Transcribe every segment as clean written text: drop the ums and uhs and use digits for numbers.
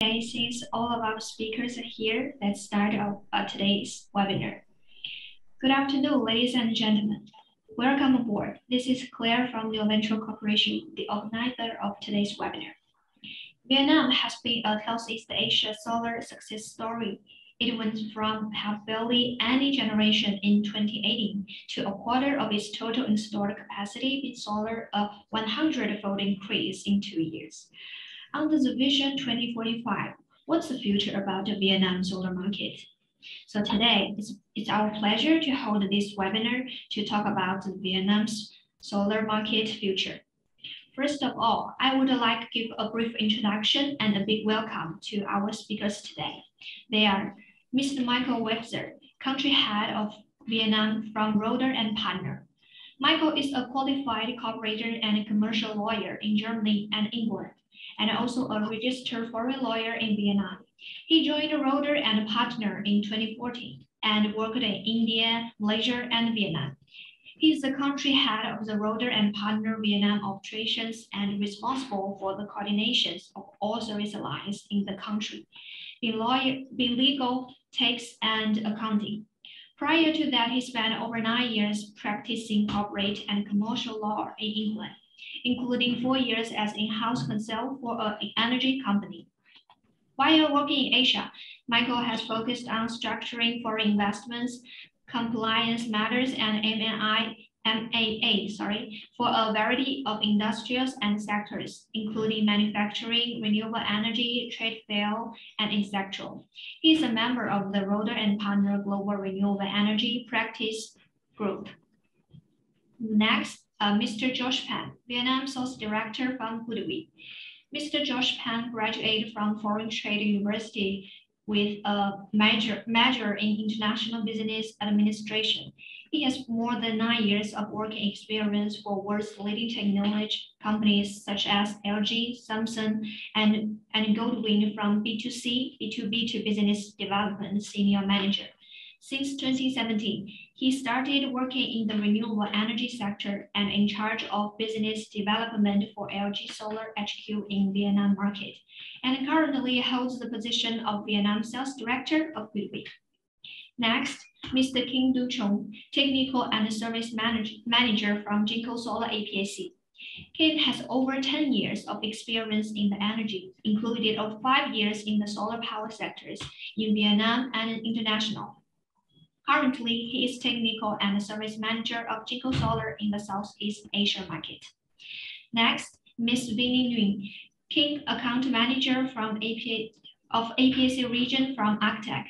Okay, since all of our speakers are here, let's start today's webinar. Good afternoon, ladies and gentlemen. Welcome aboard. This is Claire from Neoventure Corporation, the organizer of today's webinar. Vietnam has been a Southeast Asia solar success story. It went from have barely any generation in 2018 to a quarter of its total installed capacity in solar, a 100-fold increase in 2 years. Under the Vision 2045, what's the future about the Vietnam solar market? So today, it's our pleasure to hold this webinar to talk about Vietnam's solar market future. First of all, I would like to give a brief introduction and a big welcome to our speakers today. They are Mr. Michael Webster, country head of Vietnam from Roder & Partner. Michael is a qualified corporator and commercial lawyer in Germany and England, and also a registered foreign lawyer in Vietnam. He joined Roder & Partner in 2014 and worked in India, Malaysia, and Vietnam. He is the country head of the Roder & Partner Vietnam operations and responsible for the coordination of all service lines in the country, being legal, tax, and accounting. Prior to that, he spent over 9 years practicing corporate and commercial law in England, including 4 years as in-house counsel for an energy company. While working in Asia, Michael has focused on structuring foreign investments, compliance matters, and MAA for a variety of industries and sectors, including manufacturing, renewable energy, trade fair, and etc. He is a member of the Roder & Partner Global Renewable Energy Practice Group. Next, Mr. Josh Penn, Vietnam Sales Director from GoodWe. Mr. Josh Penn graduated from Foreign Trade University with a major in International Business Administration. He has more than 9 years of working experience for world's leading technology companies such as LG, Samsung, and Goodwin from B2C, B2B to business development senior manager. Since 2017, he started working in the renewable energy sector and in charge of business development for LG Solar HQ in Vietnam market, and currently holds the position of Vietnam Sales Director of GoodWe. Next, Mr. Kim Du Chung, Technical and Service Manager from Jinko Solar APAC. Kim has over 10 years of experience in the energy, including 5 years in the solar power sectors in Vietnam and international. Currently, he is Technical and Service Manager of Jinko Solar in the Southeast Asia market. Next, Ms. Vinnie Nguyen, King Account Manager from APAC region from Arctech.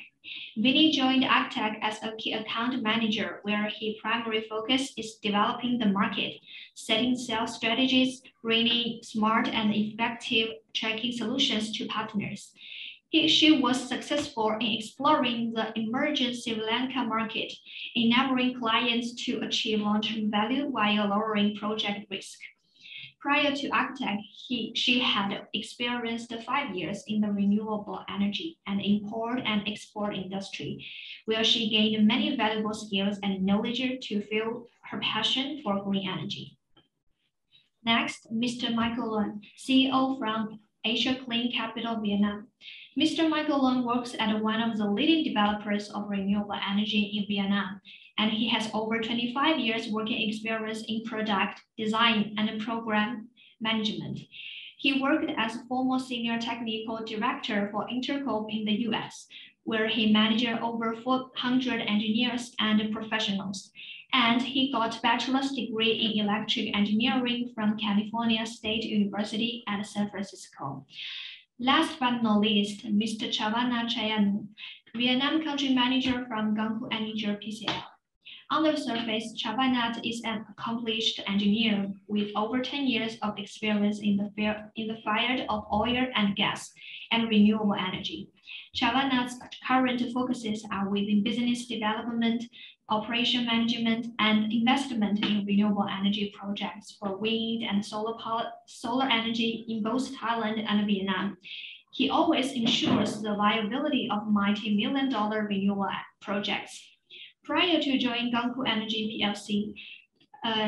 Vinnie joined Arctech as a key account manager, where his primary focus is developing the market, setting sales strategies, bringing smart and effective tracking solutions to partners. She was successful in exploring the emerging Sri Lanka market, enabling clients to achieve long-term value while lowering project risk. Prior to Arctech, she had experienced 5 years in the renewable energy and import and export industry, where she gained many valuable skills and knowledge to fuel her passion for green energy. Next, Mr. Michael Lun, CEO from Asia Clean Capital Vietnam. Mr. Michael Lun works at one of the leading developers of renewable energy in Vietnam, and he has over 25 years working experience in product design and program management. He worked as a former senior technical director for Intercope in the US, where he managed over 400 engineers and professionals. And he got a bachelor's degree in electric engineering from California State University at San Francisco. Last but not least, Mr. Chavana Chayanu, Vietnam country manager from Gangku Energy PCL. On the surface, Chavanat is an accomplished engineer with over 10 years of experience in the field of oil and gas and renewable energy. Chavanat's current focuses are within business development, operation management, and investment in renewable energy projects for wind and solar energy in both Thailand and Vietnam. He always ensures the viability of multi-million-dollar renewable projects. Prior to joining Gangku Energy PLC,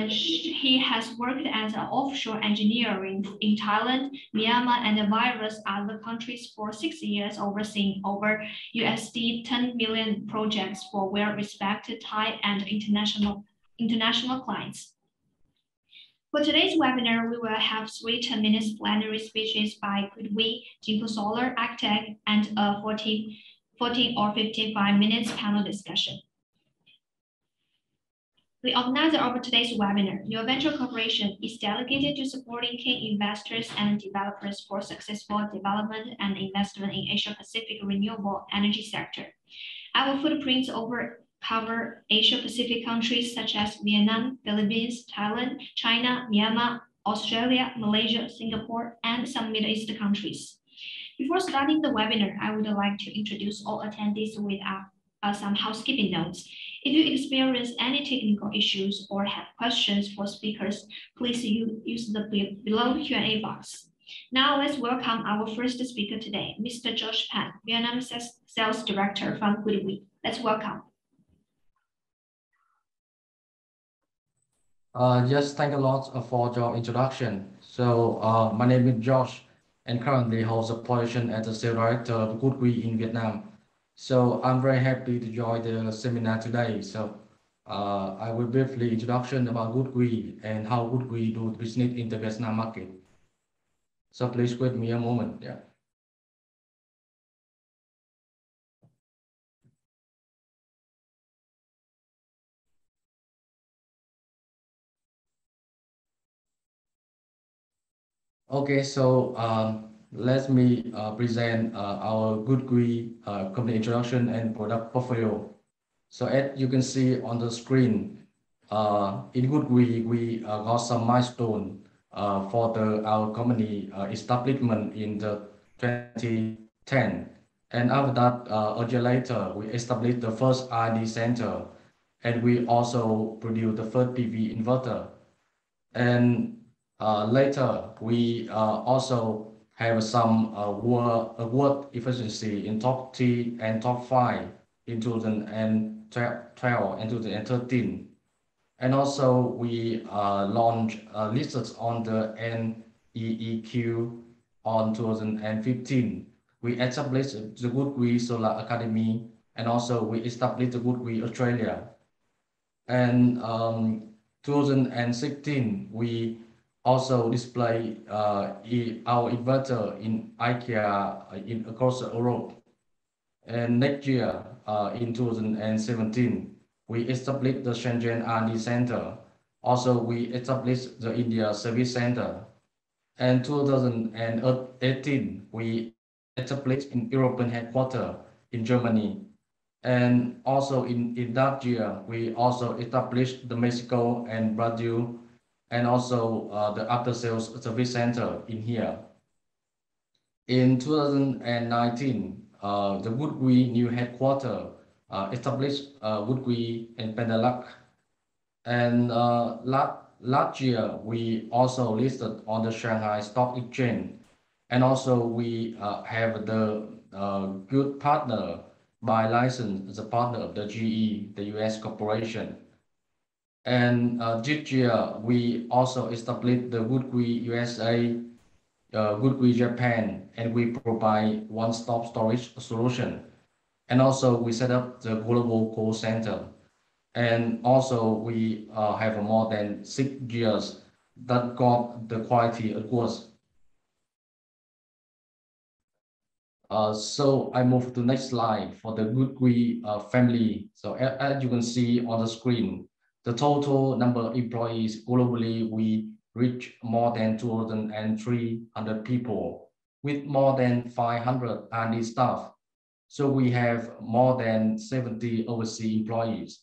He has worked as an offshore engineer in Thailand, Myanmar, and various other countries for 6 years, overseeing over USD 10 million projects for well-respected Thai and international clients. For today's webinar, we will have 3 10-minute plenary speeches by GoodWe, Jinko Solar, Arctech, and a 40 or 55 minutes panel discussion. The organizer of today's webinar, Neoventure Corporation, is dedicated to supporting key investors and developers for successful development and investment in Asia-Pacific renewable energy sector. Our footprints cover Asia-Pacific countries such as Vietnam, Philippines, Thailand, China, Myanmar, Australia, Malaysia, Singapore, and some Middle East countries. Before starting the webinar, I would like to introduce all attendees with some housekeeping notes. If you experience any technical issues or have questions for speakers, please use the below Q&A box. Now let's welcome our first speaker today, Mr. Josh Penn, Vietnam Sales Director from GoodWe. Let's welcome. Yes, thank you a lot for your introduction. So my name is Josh and currently holds a position as the Sales Director of GoodWe in Vietnam. So I'm very happy to join the seminar today. So I will briefly introduction about GoodWe and how GoodWe do business in the Vietnam market. So please wait me a moment. Yeah. Okay, so let me present our GoodWe company introduction and product portfolio. So as you can see on the screen, in GoodWe, we got some milestone for our company establishment in the 2010. And after that, a year later, we established the first R&D center, and we also produced the first PV inverter. And later, we also have some award efficiency in top 3 and top 5 in 2012 and 2013. And also, we launched listed on the NEEQ on 2015. We established the GoodWe Solar Academy, and also we established the GoodWe Australia. And 2016, we also display our inverter in IKEA across Europe. And next year, in 2017, we established the Shenzhen R&D Center. Also, we established the India Service Center. And 2018, we established in European headquarters in Germany. And also in that year, we also established the Mexico and Brazil, and also the after sales service center in here. In 2019, the GoodWe new headquarters established GoodWe in Penn. And last year, we also listed on the Shanghai Stock Exchange. And also we have the good partner by license as a partner of the GE, the US corporation. And this year, we also established the GoodWe USA, GoodWe Japan, and we provide one-stop storage solution. And also we set up the global call center. And also we have more than 6 years that got the quality awards. So I move to the next slide for the GoodWe family. So as you can see on the screen, the total number of employees globally, we reach more than 2,300 people with more than 500 R&D staff. So we have more than 70 overseas employees.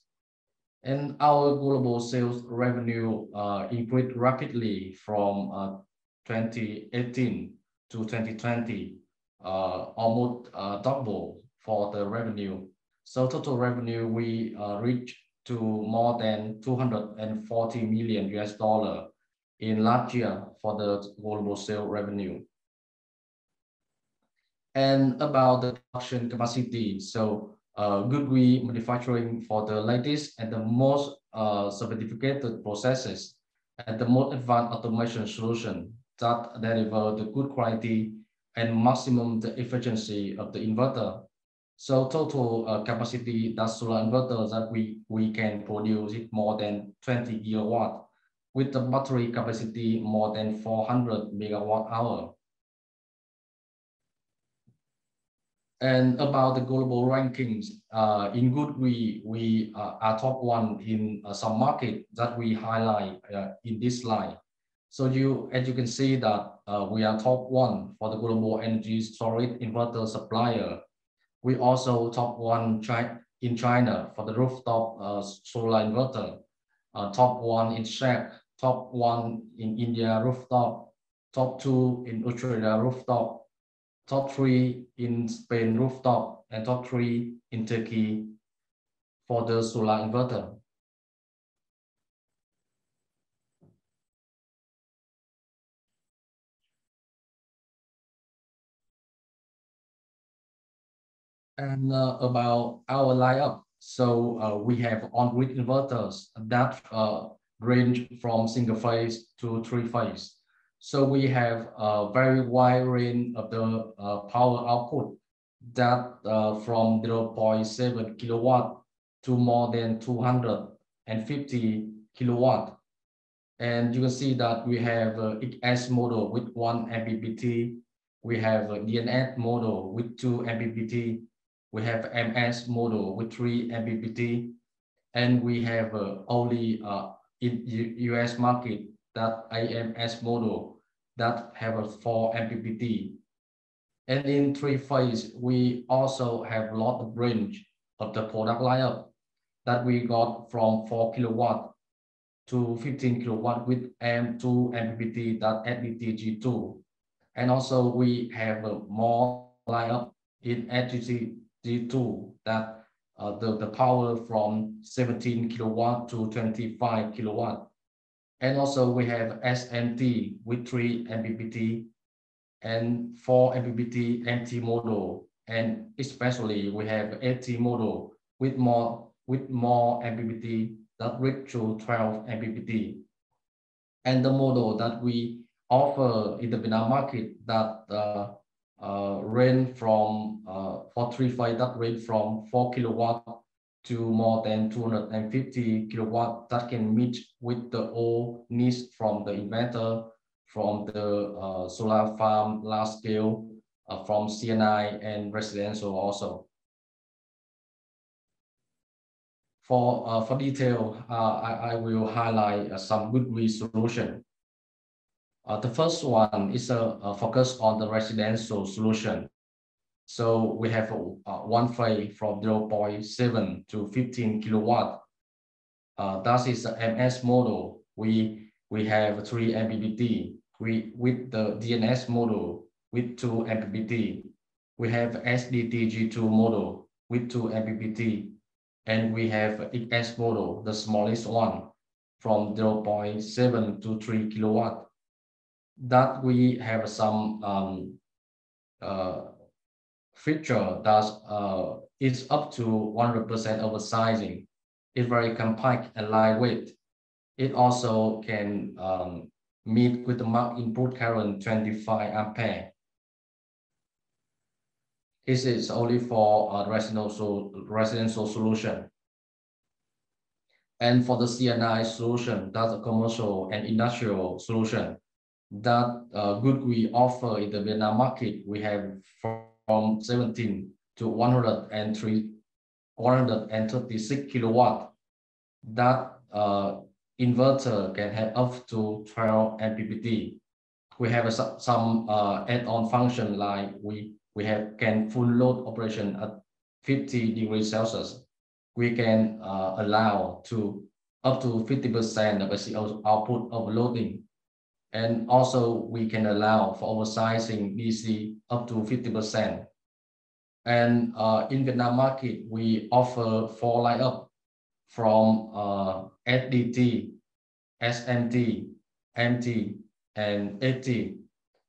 And our global sales revenue increased rapidly from 2018 to 2020. Almost double for the revenue. So total revenue, we reached to more than 240 million US dollar in last year for the global sales revenue. And about the production capacity, so GoodWe manufacturing for the latest and the most sophisticated processes and the most advanced automation solution that deliver the good quality and maximum the efficiency of the inverter. So total capacity that solar inverters that we can produce is more than 20 gigawatt with the battery capacity more than 400 megawatt hour. And about the global rankings, in GoodWe, we are top one in some market that we highlight in this slide. So as you can see that we are top one for the global energy storage inverter supplier. We also top one in China for the rooftop solar inverter, top one in Czech, top one in India rooftop, top two in Australia rooftop, top three in Spain rooftop, and top three in Turkey for the solar inverter. And about our lineup, so we have on-grid inverters that range from single phase to three phase. So we have a very wide range of the power output that from 0.7 kilowatt to more than 250 kilowatt. And you can see that we have XS model with 1 MPPT. We have a DNS model with 2 MPPT. We have MS model with 3 MPPT. And we have only in US market that AMS model that have a 4 MPPT. And in three phase, we also have a lot of range of the product lineup that we got from 4 kilowatt to 15 kilowatt with M2 MPPT that SDTG2. And also we have more lineup in SDTG2 that the power from 17 kilowatt to 25 kilowatt. And also we have SMT with 3 MPPT and 4 MPPT MT model. And especially we have AT model with more MPPT that reach to 12 MPPT. And the model that we offer in the Vietnam market that range from for three phase that range from 4 kilowatt to more than 250 kilowatt that can meet with the all needs from the inverter, from the solar farm, large scale, from CNI and residential also. For detail, I will highlight some GoodWe solution. The first one is a focus on the residential solution. So we have one phase from 0.7 to 15 kilowatt. That is the MS model. We have 3 MPPT. With the DNS model with 2 MPPT. We have SDTG2 model with 2 MPPT. And we have XS model, the smallest one, from 0.7 to 3 kilowatt. That we have some feature that is up to 100% oversizing. It's very compact and lightweight. It also can meet with the max input current 25 ampere. This is only for residential solution. And for the CNI solution, that's a commercial and industrial solution that GoodWe offer in the Vietnam market. We have from 17 to 136 kilowatt. That inverter can have up to 12 MPPT. We have some add-on function like we can full load operation at 50 degrees Celsius. We can allow to up to 50% of AC output overloading. And also we can allow for oversizing DC up to 50%. And in Vietnam market, we offer 4 lineup from SDT, SMT, MT, and AT.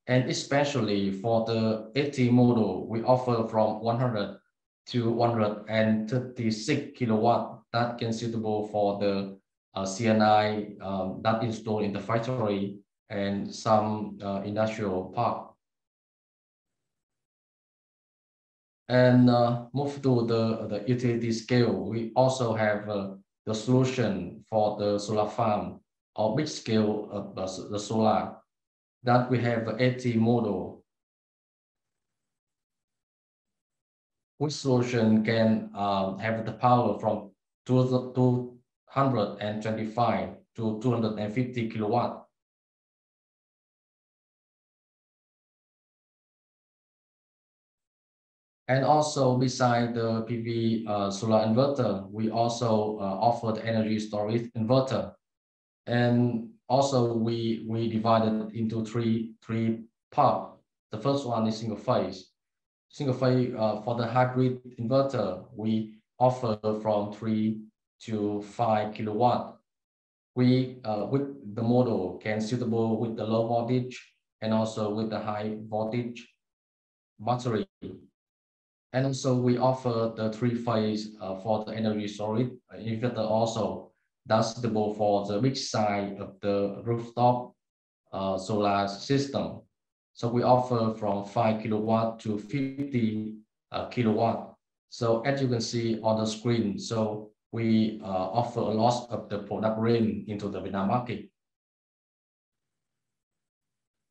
And especially for the AT model, we offer from 100 to 136 kilowatt that can suitable for the CNI that installed in the factory and some industrial park. And move to the utility scale, we also have the solution for the solar farm or big scale of the solar that we have 80 model. Which solution can have the power from 225 to 250 kilowatt. And also beside the PV solar inverter, we also offer the energy storage inverter. And also we divided into three parts. The first one is single phase. Single phase for the hybrid inverter, we offer from 3 to 5 kilowatt. We with the model can suitable with the low voltage and also with the high voltage battery. And also we offer the three-phase for the energy storage inverter also. That's suitable for the big size of the rooftop solar system. So we offer from 5 kilowatt to 50 kilowatt. So as you can see on the screen, so we offer a lot of the product range into the Vietnam market.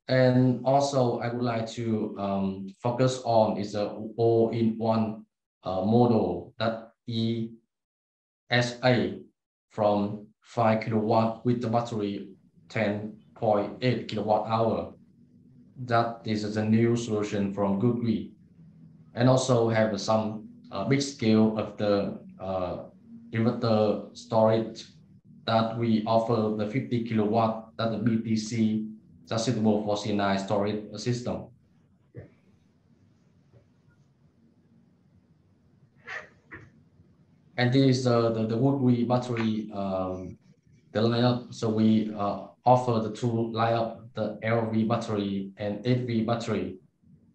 And also, I would like to focus on is a all-in-one model that ESA from 5 kilowatt with the battery 10.8 kilowatt hour. That is the new solution from GoodWe. And also have some big scale of the inverter storage that we offer the 50 kilowatt that the BTC that's suitable for CNI storage system. And this is the GoodWe battery, the lineup. So we offer the two lineup, the LV battery and 8V battery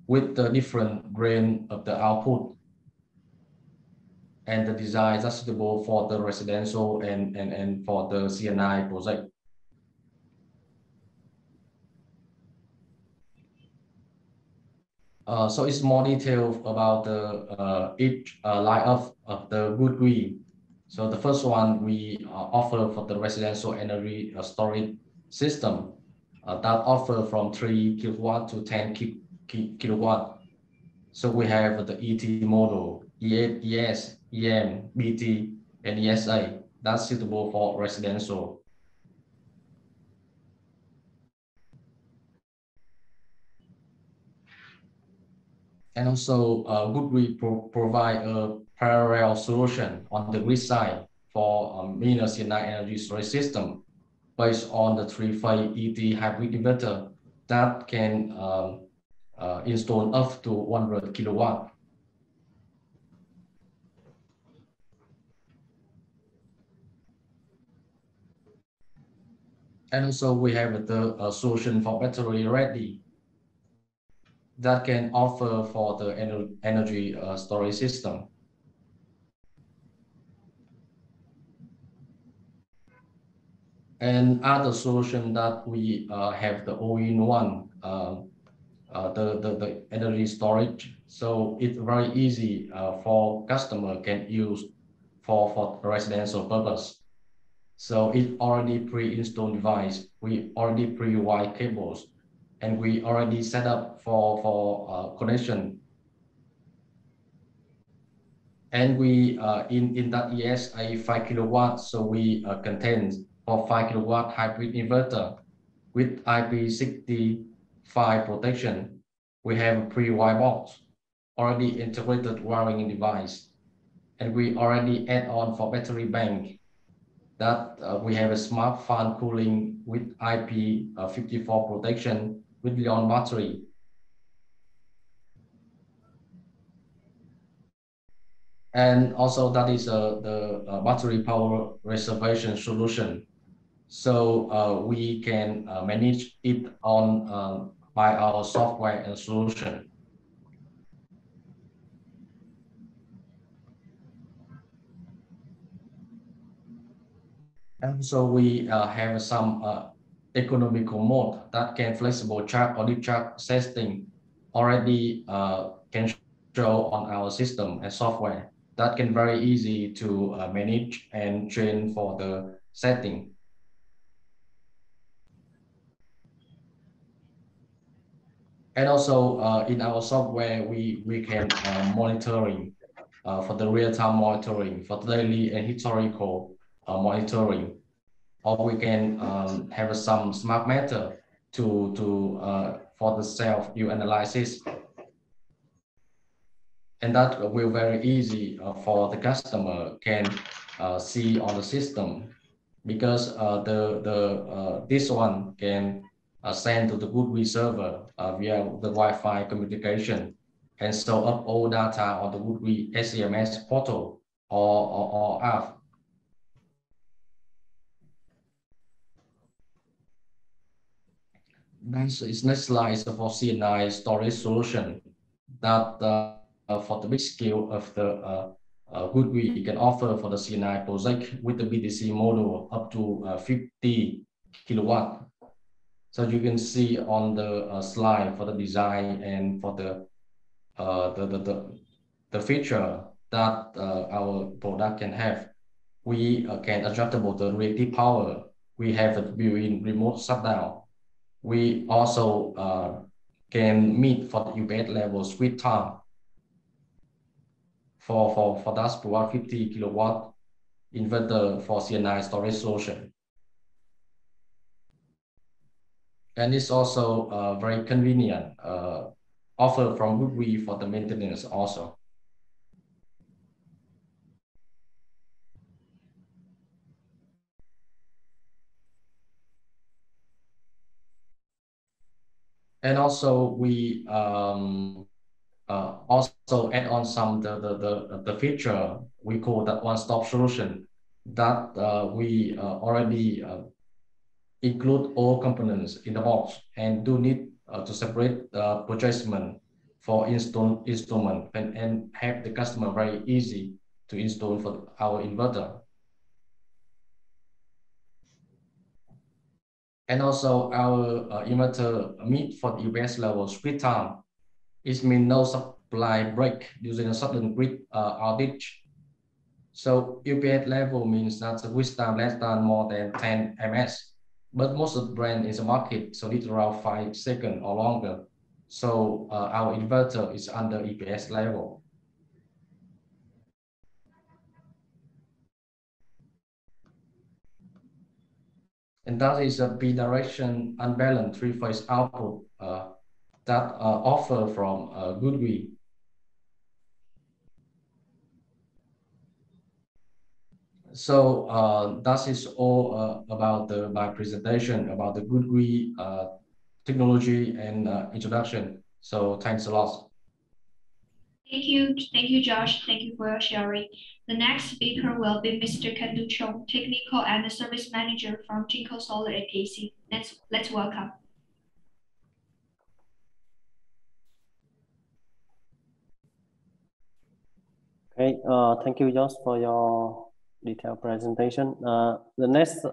with the different range of the output. And the design that's suitable for the residential and for the CNI project. So it's more detailed about the each lineup of the GoodWe. So the first one we offer for the residential energy storage system that offer from 3 kilowatt to 10 kilowatt. So we have the ET model, ES, EM, BT, and ESA. That's suitable for residential. And also, GoodWe provide a parallel solution on the grid side for mini CNI energy storage system based on the three-phase ET hybrid inverter that can install up to 100 kilowatt. And also, we have the solution for battery ready that can offer for the energy storage system. And other solution that we have the all-in-one, the energy storage. So it's very easy for customer can use for residential purpose. So it already pre-installed device. We already pre-wire cables, and we already set up for connection. And we in that ESA 5 kilowatt, so we contain for 5 kilowatt hybrid inverter with IP65 protection. We have a pre-wire box, already integrated wiring device, and we already add on for battery bank that we have a smart fan cooling with IP54 protection with Leon battery. And also that is the battery power reservation solution. So we can manage it on by our software and solution. And so we have some economical mode that can flexible chart or discharge testing already can show on our system and software that can very easy to manage and train for the setting. And also in our software, we can monitoring for the real-time monitoring, for daily and historical monitoring, or we can have some smart meter to for the self-view analysis, and that will very easy for the customer can see on the system, because this one can send to the GoodWe server via the Wi-Fi communication and show up all data on the GoodWe SMS portal or app. Next slide is for CNI storage solution that for the big scale of the GoodWe can offer for the CNI project with the BTC module up to 50 kilowatt. So you can see on the slide for the design and for the feature that our product can have. We can adjustable the reactive power. We have a built-in remote shutdown. We also can meet for the UPS level switch time for that 150 kilowatt inverter for CNI storage solution. And it's also very convenient offer from GoodWe for the maintenance also. And also we also add on some the feature we call that one-stop solution that we already include all components in the box and do need to separate the purchasement for installment and have the customer very easy to install for our inverter. And also our inverter meet for the UPS level switch time. It means no supply break using a sudden grid outage. So UPS level means that the switch time less than more than 10 ms. But most of the brand is a market, so it's around 5 seconds or longer. So our inverter is under EPS level. And that is a bidirection unbalanced three-phase output that offer from GoodWe. So that is all about my presentation about the GoodWe technology and introduction. So thanks a lot. Thank you, Josh. Thank you for your sharing. The next speaker will be Mr. Kendu Chong, Technical and Service Manager from Jinko Solar APC. Let's welcome. Okay, thank you, Josh, for your detailed presentation. The next,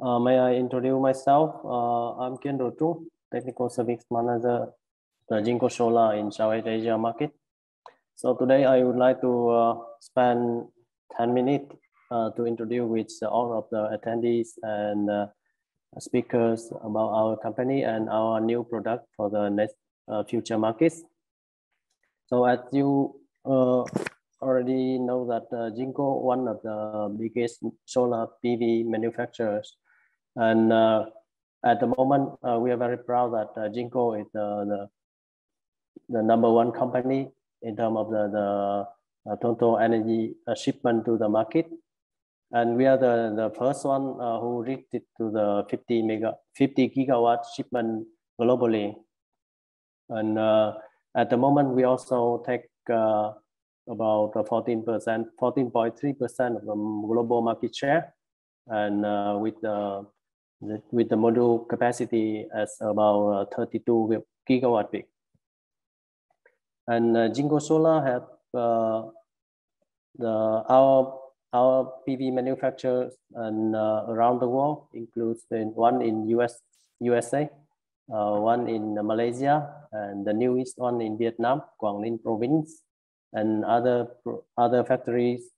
may I introduce myself? I'm Kendro Chung, Technical Service Manager, the Jinko Solar in Southeast Asia market. So today I would like to spend 10 minutes to introduce with all of the attendees and speakers about our company and our new product for the next future markets. So as you already know that Jinko, one of the biggest solar PV manufacturers, and at the moment we are very proud that Jinko is the number one company in terms of the total energy shipment to the market, and we are the first one who reached it to the 50 gigawatt shipment globally, and at the moment we also take about 14%, 14.3% of the global market share, and with the module capacity as about 32 gigawatt peak. And Jinko Solar have our our PV manufacturers and around the world includes one in USA, one in Malaysia, and the newest one in Vietnam, Quang Ninh province, and other factories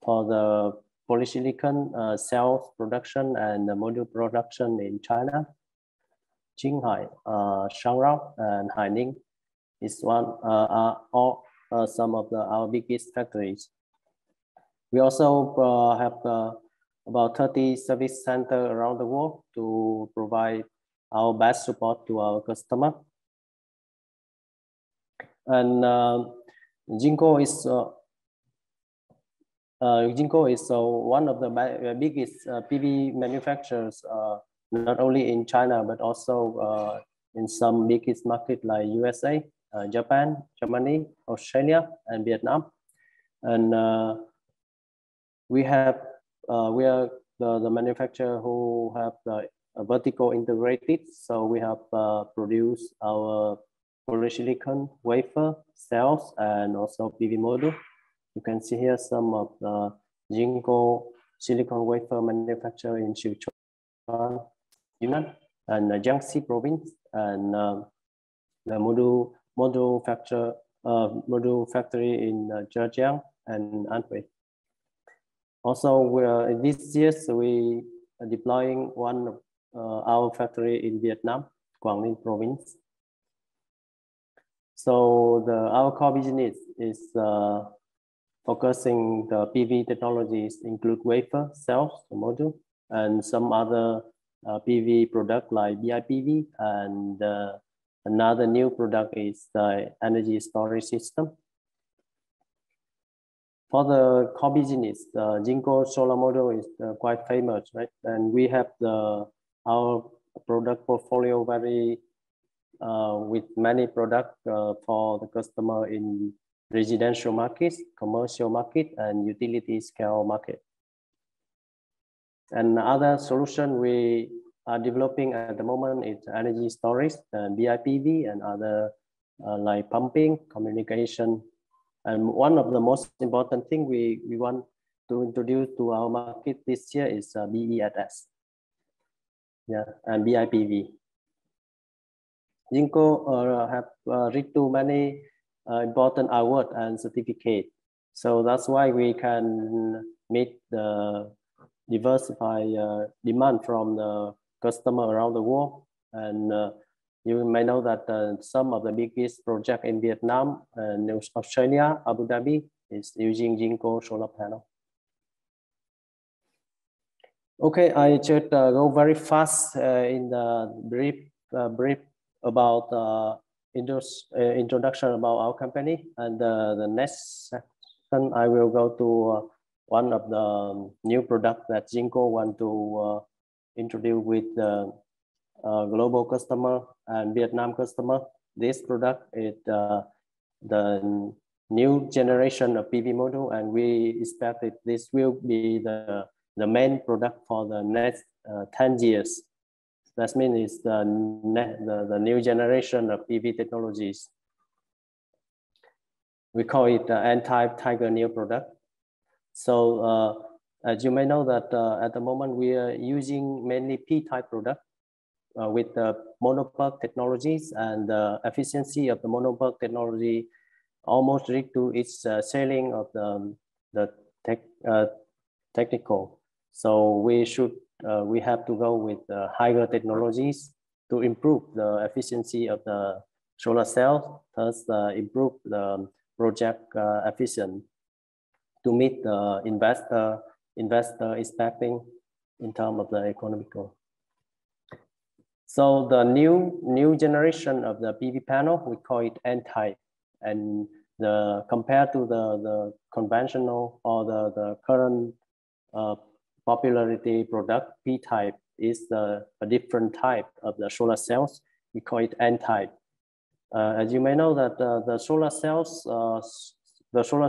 for the polysilicon cells production and the module production in China. Qinghai, Shangrao, and Haining is are all some of our biggest factories. We also have about 30 service centers around the world to provide our best support to our customer. And Jinko is one of the biggest PV manufacturers, not only in China, but also in some biggest markets like USA, Japan, Germany, Australia, and Vietnam. And we are the manufacturer who have the vertical integrated. So we have produced our polysilicon wafer cells and also PV module. You can see here some of the Jinko silicon wafer manufacturer in Sichuan, Yunnan, and Jiangxi province, and the module factory in Zhejiang and Anhui. Also, in this year, we are deploying one of our factory in Vietnam, Quang Ninh province. So our core business is focusing the PV technologies include wafer, cells, module, and some other PV product like BIPV, and another new product is the energy storage system. For the core business, the Jinko solar module is quite famous, right? And we have our product portfolio very with many products for the customer in residential markets, commercial market, and utility scale market. And other solution we are developing at the moment is energy storage, BIPV, and other like pumping, communication. And one of the most important thing we want to introduce to our market this year is BESS, yeah, and BIPV. Jinko have reached to many important award and certificate. So that's why we can meet the diversified demand from the customer around the world. And you may know that some of the biggest project in Vietnam and Australia, Abu Dhabi, is using Jinko solar panel. Okay, I should go very fast in the brief about introduction about our company. And the next section, I will go to one of the new products that Jinko want to introduce with the global customer and Vietnam customer. This product is the new generation of PV module, and we expect that this will be the main product for the next 10 years. That means it's the new generation of PV technologies. We call it the N-type Tiger Neo product. So as you may know that at the moment we are using mainly P-type product with the monobulk technologies, and the efficiency of the monobulk technology almost reached to its ceiling of the technical. So we have to go with higher technologies to improve the efficiency of the solar cell, thus improve the project efficiency to meet the investor expecting in terms of the economical. So the new generation of the PV panel, we call it N-type, and compared to the conventional or the current popularity product, P-type is a different type of the solar cells. We call it N-type. As you may know that the solar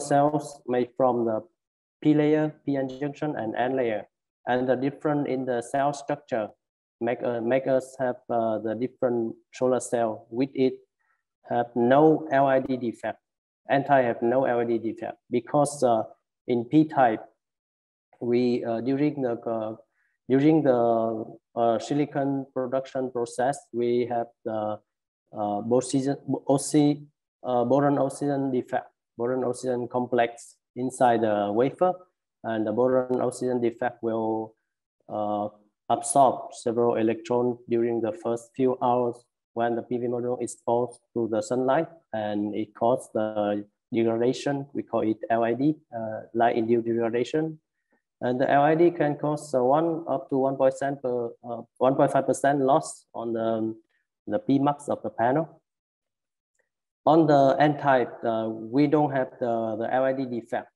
cells made from the P layer, P-N junction, and N layer, and the different in the cell structure make us have the different solar cell. With it have no LID defect. N-type have no LID defect because in P-type we during the silicon production process, we have the boron oxygen defect, boron oxygen complex inside the wafer, and the boron oxygen defect will absorb several electrons during the first few hours when the PV module is exposed to the sunlight, and it causes the degradation. We call it LID, light-induced degradation. And the LID can cause up to 1.5% loss on the Pmax of the panel. On the N-type, we don't have the LID defect.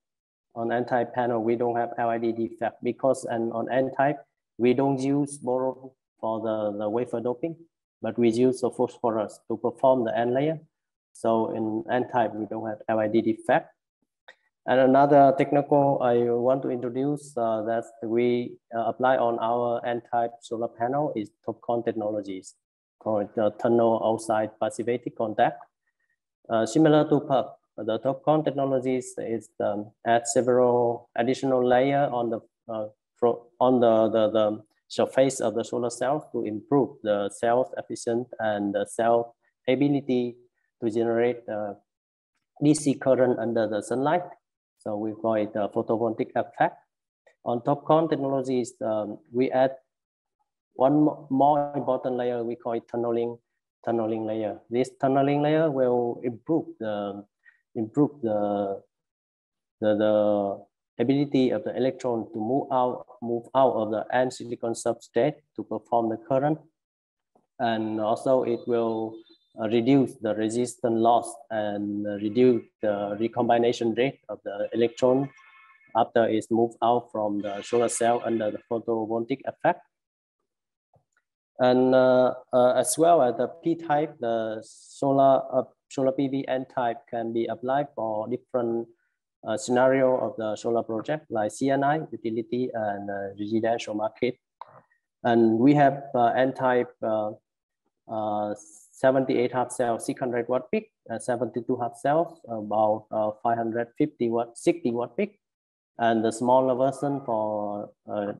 On N-type panel, we don't have LID defect because on N-type, we don't use boron for the wafer doping, but we use the phosphorus to perform the N layer. So in N-type, we don't have LID defect. And another technical I want to introduce that we apply on our N-type solar panel is TOPCon technologies, called tunnel oxide passivated contact. Similar to PUF, the TOPCon technologies is add several additional layer on the surface of the solar cell to improve the cell's efficiency and the cell ability to generate DC current under the sunlight. So we call it a photovoltaic effect. On TOPCon technologies, we add one more important layer. We call it tunneling layer. This tunneling layer will improve the ability of the electron to move out of the N silicon substrate to perform the current, and also it will reduce the resistance loss and reduce the recombination rate of the electron after it's moved out from the solar cell under the photovoltaic effect. And as well as the P-type, the solar PV N-type can be applied for different scenario of the solar project like CNI, utility, and residential market. And we have N-type 78 half cells, 600 watt peak, 72 half cells, about 550 watt, 60 watt peak, and the smaller version for the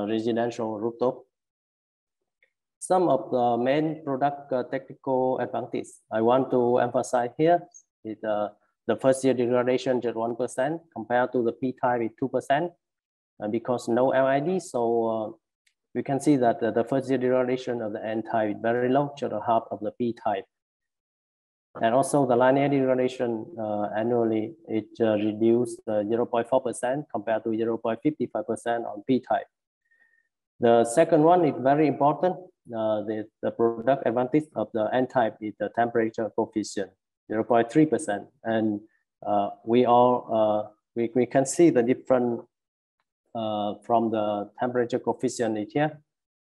residential rooftop. Some of the main product technical advantages I want to emphasize here is the first year degradation just 1% compared to the P-type is 2%, because no LID. So we can see that the first year degradation of the N-type is very low, just half of the P-type. And also the linear degradation annually, it reduced 0.4% compared to 0.55% on P-type. The second one is very important. The product advantage of the N-type is the temperature coefficient, 0.3%. And we can see the difference from the temperature coefficient here.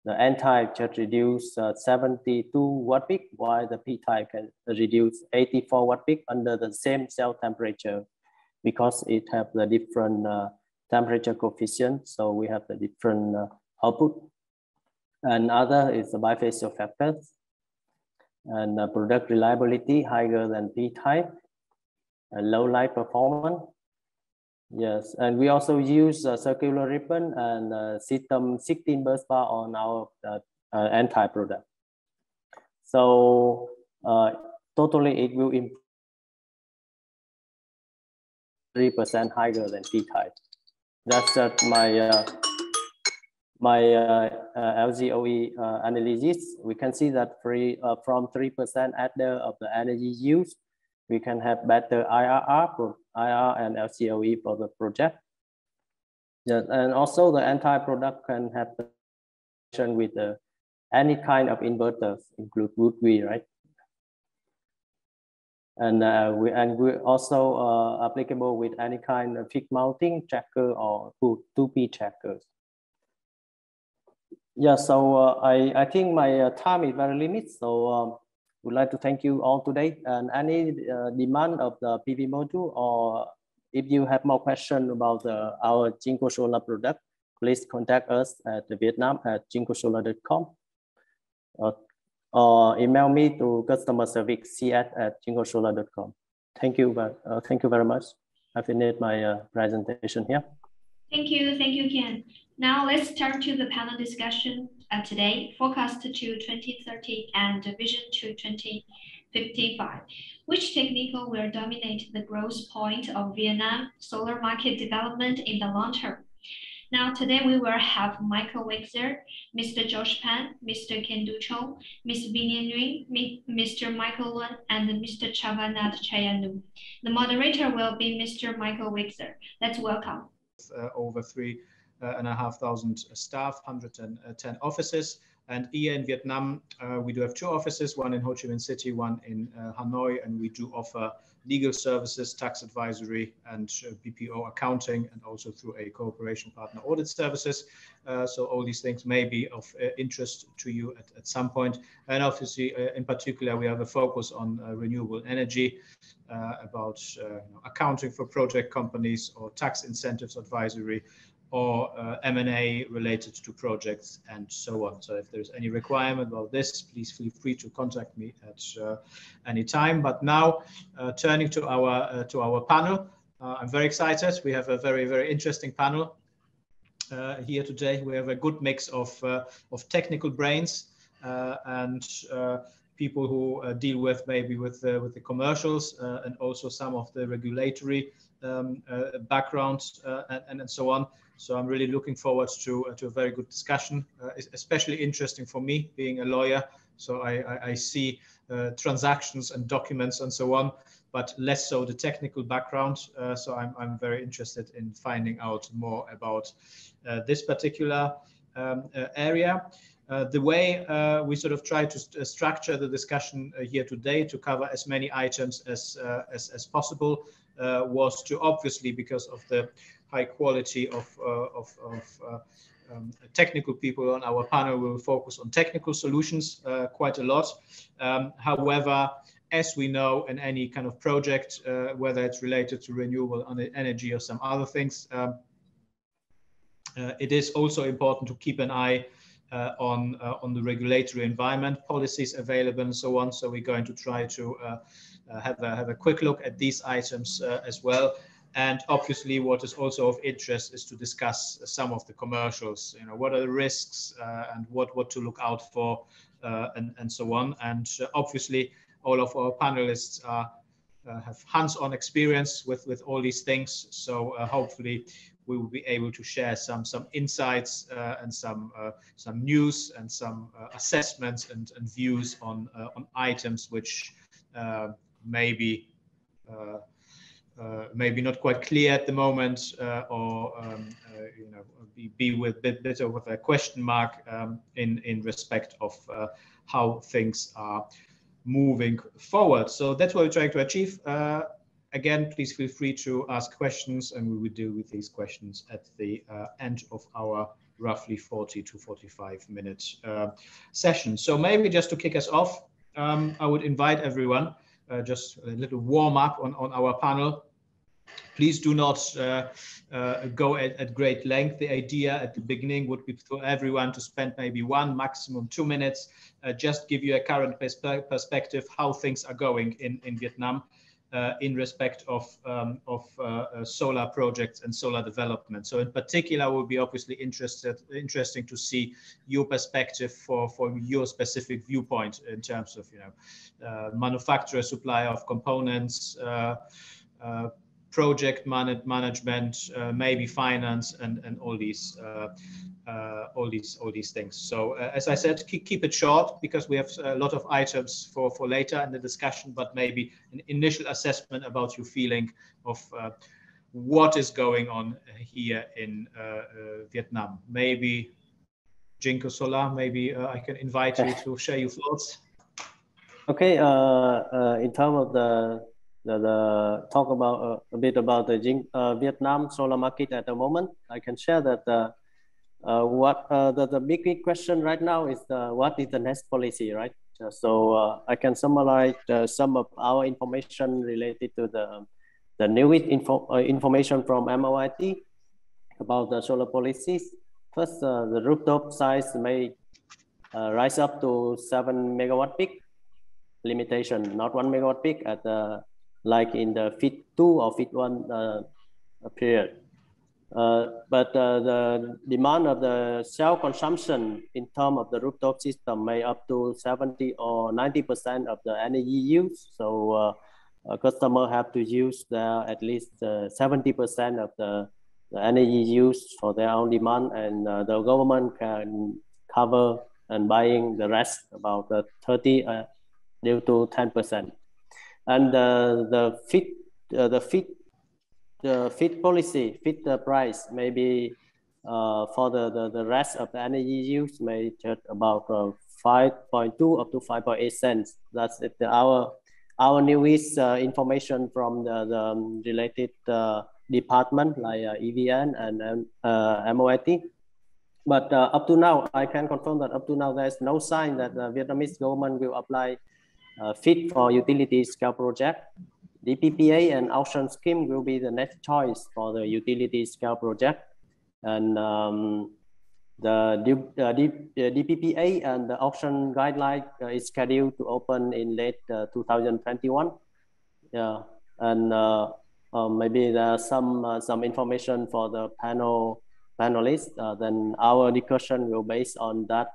The N-type just reduce 72 watt peak, while the P-type can reduce 84 watt peak under the same cell temperature, because it have the different temperature coefficient. So we have the different output. And other is the bifacial factors, and product reliability higher than P-type, and low light performance. Yes, and we also use circular ribbon and system 16 bus bar on our N-type product. So totally it will improve 3% higher than P-type. That's my LGOE analysis. We can see that from 3% adder of the energy used, we can have better IRR and LCOE for the project. Yeah, and also the N-type product can have with any kind of inverters, include GoodWe, right? And we also applicable with any kind of fixed mounting tracker or 2P trackers. Yeah, so I think my time is very limited. So would like to thank you all today. And any demand of the PV module, or if you have more questions about our Jinko Solar product, please contact us at vietnam@jinkosolar.com, or email me to customer service cs@jinkosolar.com. Thank you very much. I finished my presentation here. Thank you, Ken. Now let's turn to the panel discussion today, forecast to 2030 and vision to 2055. Which technique will dominate the growth point of Vietnam solar market development in the long term? Now, today we will have Michael Wexler, Mr. Josh Penn, Mr. Ken Du-Chong, Ms. Vinian Nguyen, Mr. Michael Luan, and Mr. Chavanath Chayanu. The moderator will be Mr. Michael Wexler. Let's welcome. Over 3,500 staff, 110 offices. And here in Vietnam, we do have 2 offices, one in Ho Chi Minh City, one in Hanoi, and we do offer legal services, tax advisory, and BPO accounting, and also through a cooperation partner audit services. So all these things may be of interest to you at some point. And obviously, in particular, we have a focus on renewable energy, about accounting for project companies or tax incentives advisory, or M&A related to projects and so on. So if there's any requirement about this, please feel free to contact me at any time. But now, turning to our panel, I'm very excited. We have a very, very interesting panel here today. We have a good mix of technical brains and people who deal with maybe with the commercials and also some of the regulatory backgrounds and so on. So I'm really looking forward to a very good discussion. It's especially interesting for me, being a lawyer. So I see transactions and documents and so on, but less so the technical background. So I'm very interested in finding out more about this particular area. The way we sort of try to structure the discussion here today to cover as many items as possible was to, obviously, because of the high quality of technical people on our panel, will focus on technical solutions quite a lot. However, as we know, in any kind of project, whether it's related to renewable energy or some other things, it is also important to keep an eye on the regulatory environment, policies available, and so on. So we're going to try to have a quick look at these items as well. And obviously, what is also of interest is to discuss some of the commercials. What are the risks and what to look out for, and so on. And obviously, all of our panelists have hands-on experience with all these things. So hopefully, we will be able to share some insights and some news and some assessments and views on items which maybe not quite clear at the moment, or be with a bit of a question mark in respect of how things are moving forward. So that's what we're trying to achieve. Again, please feel free to ask questions, and we will deal with these questions at the end of our roughly 40 to 45 minute session. So maybe just to kick us off, I would invite everyone, just a little warm up on our panel. Please do not go at great length. The idea at the beginning would be for everyone to spend maybe 1, maximum 2 minutes, just give you a current perspective, how things are going in Vietnam in respect of solar projects and solar development. So in particular, will be obviously interesting to see your perspective for your specific viewpoint in terms of manufacturer, supplier of components, project management, maybe finance, and all these things. So as I said, keep it short, because we have a lot of items for later in the discussion, but maybe an initial assessment about your feeling of what is going on here in Vietnam. Maybe Jinko Solar, maybe I can invite you to share your thoughts. Okay, in terms of the talk about a bit about the Vietnam solar market at the moment, I can share that the big question right now is what is the next policy, right? So I can summarize some of our information related to the newest information from MOIT about the solar policies. First, the rooftop size may rise up to 7 megawatt peak limitation, not 1 megawatt peak at the like in the FIT 2 or FIT 1 period. But the demand of the self-consumption in terms of the rooftop system may up to 70 or 90% of the energy use. So a customer have to use at least 70% of the energy use for their own demand, and the government can cover and buying the rest, about 30 due to 10%. And the FIT policy, FIT price maybe for the rest of the energy use may charge about 5.2 up to 5.8 cents. That's it, our newest information from the related department like EVN and MOIT. But up to now, I can confirm that up to now, there's no sign that the Vietnamese government will apply FIT for utility scale project. DPPA and auction scheme will be the next choice for the utility scale project. And the DPPA and the auction guideline is scheduled to open in late 2021. Yeah, and maybe there's some information for the panelists. Then our discussion will based on that.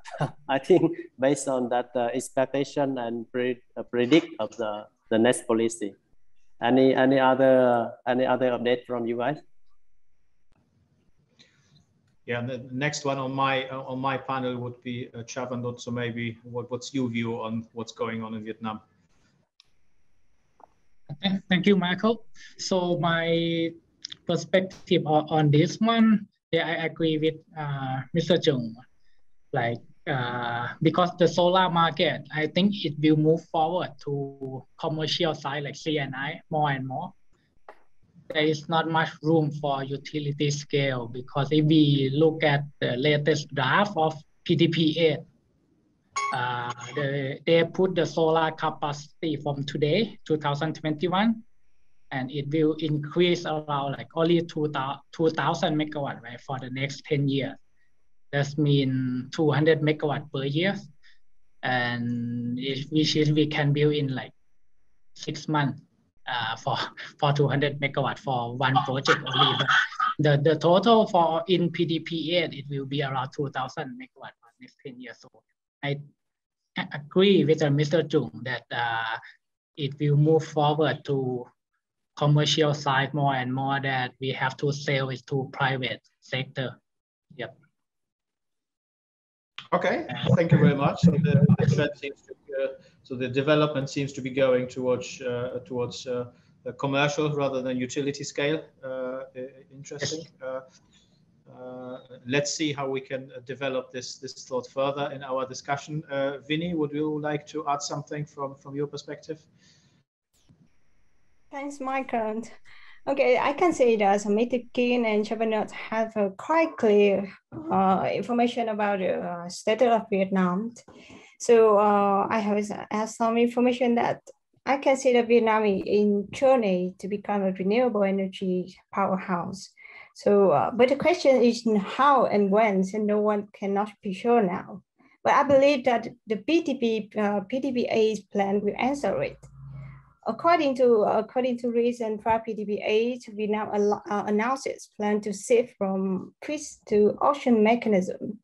I think based on that expectation and predict of the next policy. Any other update from you guys? Yeah, the next one on my panel would be Chavandot. So maybe what's your view on what's going on in Vietnam? Thank you, Michael. So my perspective on this one, yeah, I agree with Mr. Chung. Like because the solar market, I think it will move forward to commercial side like C&I more and more. There is not much room for utility scale, because if we look at the latest draft of PDP 8, they put the solar capacity from today, 2021, and it will increase around like only 2,000 megawatt, right, for the next 10 years. That means 200 megawatt per year, and we can build in like 6 months. For 200 megawatt for one project only. But the total for in PDP 8, it will be around 2,000 megawatt for the next 10 years. So I agree with Mr. Chung that it will move forward to commercial side more and more, that we have to sell it to private sector. Yep. Okay, thank you very much. So the trend seems to so the development seems to be going towards commercial rather than utility scale. Interesting. Let's see how we can develop this thought further in our discussion. Vinny, would you like to add something from your perspective? Thanks, Michael. Okay, I can say that Mr. Kim and Chavandot have quite clear information about the status of Vietnam. So I have some information that I can say that Vietnam is in journey to become a renewable energy powerhouse. So, but the question is how and when, so no one cannot be sure now. But I believe that the PDP-8 plan will answer it. According to recent PDP-8, Vietnam announced its plan to shift from fixed to auction mechanism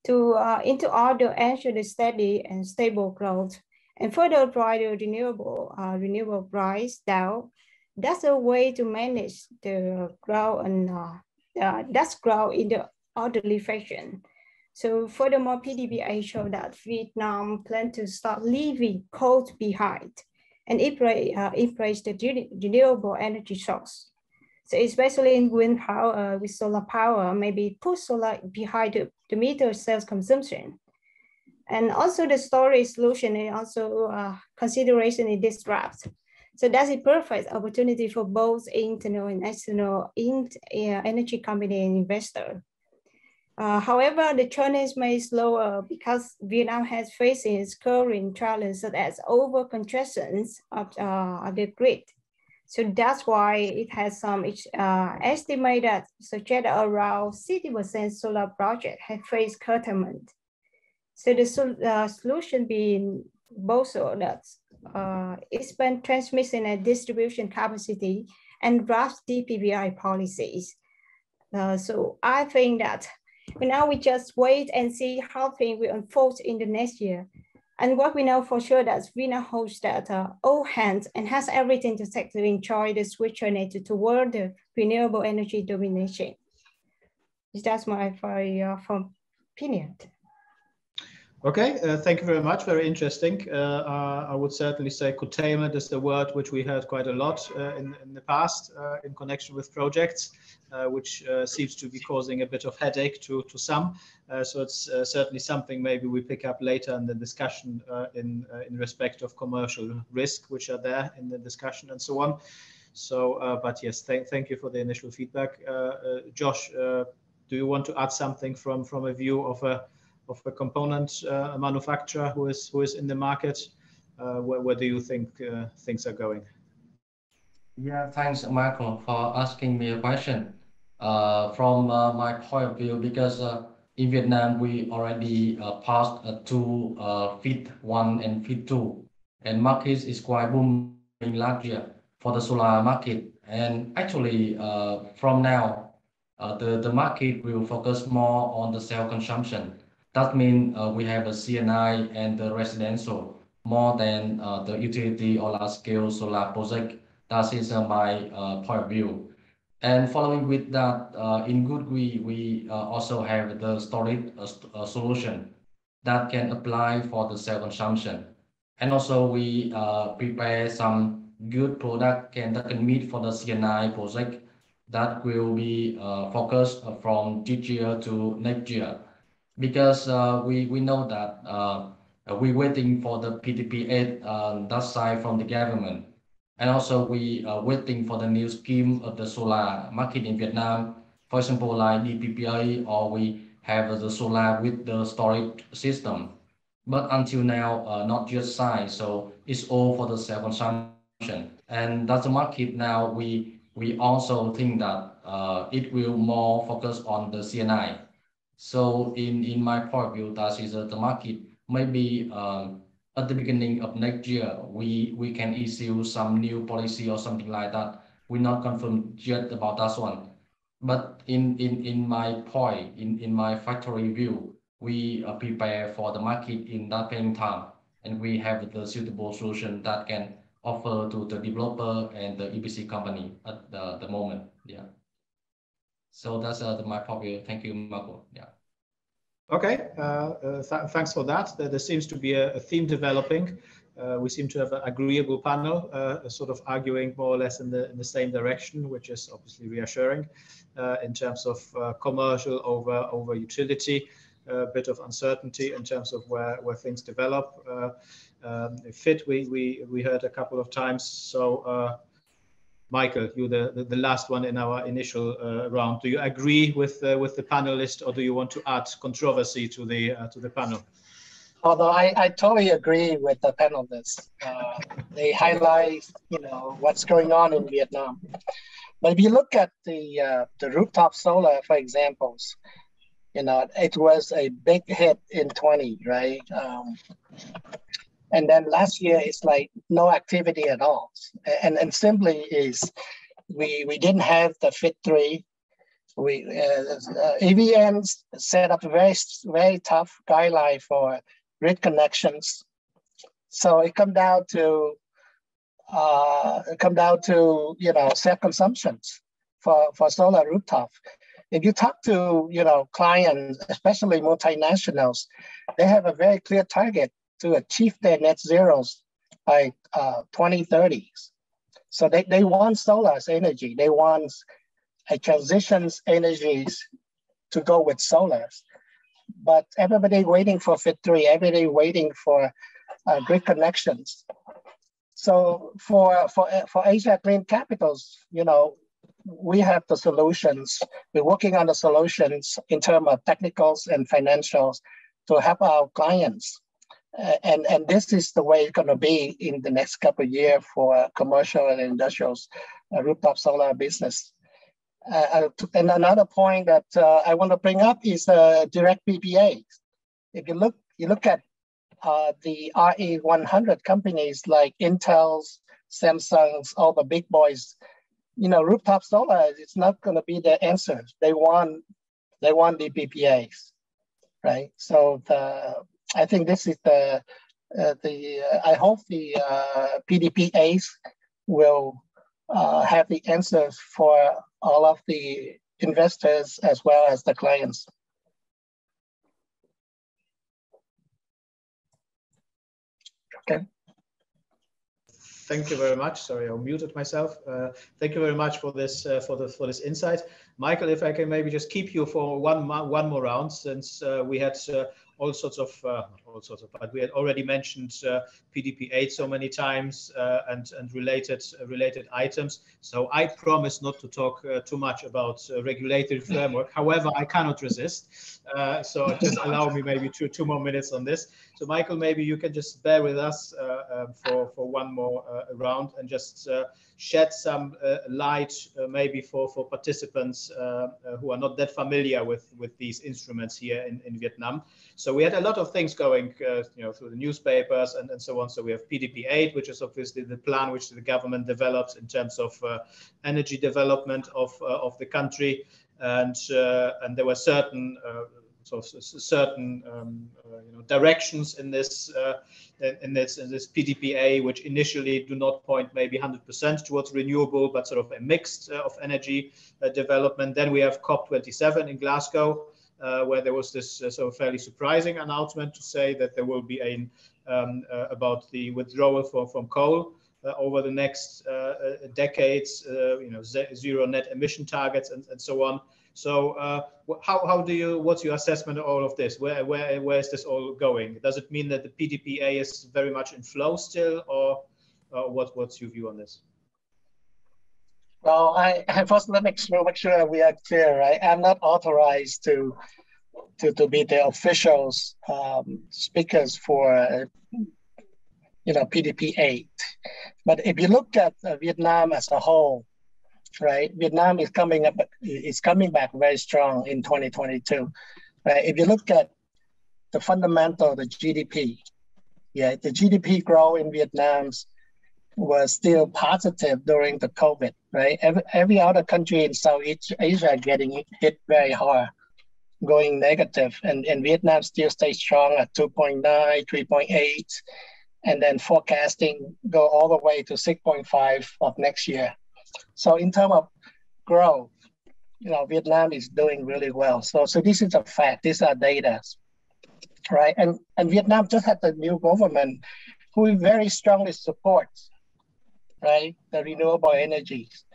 into order to ensure the steady and stable growth and further drive the renewable price down. That's a way to manage the growth and that's growth in the orderly fashion. So furthermore, PDP-8 showed that Vietnam plans to start leaving coal behind and embrace the renewable energy source. So especially in wind power with solar power, maybe put solar behind the meter sales consumption. And also the storage solution is also consideration in this draft. So that's a perfect opportunity for both internal and external energy company and investor. However, the journey may slower because Vietnam has facing its current challenges such as over-congestions of the grid. So that's why it has some estimate that suggest around 60% solar projects have faced curtailment. So the solution being both that expand transmission and distribution capacity, and draft DPBI policies. So I think that now we just wait and see how things will unfold in the next year. And what we know for sure that Vina holds that all hands and has everything to take to enjoy the switch toward the renewable energy domination. That's my opinion. Okay, thank you very much. Very interesting. I would certainly say curtailment is the word which we heard quite a lot in the past in connection with projects, which seems to be causing a bit of headache to some. So it's certainly something maybe we pick up later in the discussion in respect of commercial risk, which are there in the discussion and so on. So, but yes, thank you for the initial feedback. Josh, do you want to add something from a view of a component manufacturer who is in the market? Where do you think things are going? Yeah, thanks, Michael, for asking me a question. From my point of view, because in Vietnam we already passed to FIT 1 and FIT 2, and market is quite booming last year for the solar market. And actually, from now, the market will focus more on the self-consumption. That means we have a CNI and the residential more than the utility or large-scale solar project. That is my point of view. And following with that, in GoodWe, we also have the storage solution that can apply for the self-consumption. And also we prepare some good product that can meet for the CNI project that will be focused from this year to next year. Because we know that we're waiting for the PTP8 that side from the government. And also we are waiting for the new scheme of the solar market in Vietnam. For example, like DPPA, or we have the solar with the storage system. But until now, not yet signed. So it's all for the self-consumption. And that's the market now. We also think that it will more focus on the CNI. So in my point of view, that is the market. Maybe at the beginning of next year, we can issue some new policy or something like that. We're not confirmed yet about that one. But in my point, in my factory view, we prepare for the market in that same time, and we have the suitable solution that can offer to the developer and the EPC company at the moment. Yeah. So that's my point of view. Thank you, Marco. Yeah. Okay, thanks for that. There seems to be a theme developing. We seem to have an agreeable panel, sort of arguing more or less in the same direction, which is obviously reassuring in terms of commercial over utility, a bit of uncertainty in terms of where things develop. FIT we heard a couple of times. So Michael, you the last one in our initial round. Do you agree with the panelist, or do you want to add controversy to the panel? Although I totally agree with the panelists. They highlight, what's going on in Vietnam. But if you look at the rooftop solar, for examples, it was a big hit in 20, right? And then last year, it's like no activity at all. And simply is we didn't have the FIT 3. EVNs set up a very, very tough guideline for grid connections. So it come down to self-consumptions for solar rooftop. If you talk to clients, especially multinationals, they have a very clear target to achieve their net zeros by 2030. So they want solar as energy. They want a transitions energies to go with solar. But everybody waiting for FIT 3, everybody waiting for grid connections. So for Asia Clean Capitals, we have the solutions. We're working on the solutions in terms of technicals and financials to help our clients. And this is the way it's going to be in the next couple of years for commercial and industrials rooftop solar business. And another point that I want to bring up is direct PPAs. If you look at the RE100 companies like Intel's, Samsung's, all the big boys, rooftop solar, it's not going to be the answer. They want the PPAs, right? So I think this is I hope the PDPAs will have the answers for all of the investors as well as the clients. Okay. Thank you very much. Sorry, I muted myself. Thank you very much for this this insight, Michael. If I can maybe just keep you for one more round, since we had all sorts of, but we had already mentioned PDP8 so many times and related items. So I promise not to talk too much about regulatory framework. However, I cannot resist. So just allow me maybe two more minutes on this. So Michael, maybe you can just bear with us for one more round and just shed some light maybe for participants who are not that familiar with these instruments here in Vietnam. So we had a lot of things going through the newspapers and so on. So we have PDP8, which is obviously the plan which the government develops in terms of energy development of the country, and there were certain directions in this PDPA, which initially do not point maybe 100% towards renewable, but sort of a mix of energy development. Then we have COP27 in Glasgow, where there was this sort of fairly surprising announcement to say that there will be about the withdrawal from coal over the next decades, zero net emission targets and so on. So what's your assessment of all of this? Where is this all going? Does it mean that the PDPA is very much in flow still, or what's your view on this? Well, I first let me make sure we are clear, right? I'm not authorized to be the officials speakers for PDP8. But if you look at Vietnam as a whole, right? Vietnam is coming back very strong in 2022. Right? If you look at the fundamental, the GDP, the GDP growth in Vietnam was still positive during the COVID, right? Every other country in Southeast Asia getting hit very hard, going negative, and Vietnam still stays strong at 2.9, 3.8, and then forecasting go all the way to 6.5 of next year. So in terms of growth, Vietnam is doing really well. So this is a fact. These are data, right? And Vietnam just had a new government who very strongly supports, right, the renewable energies.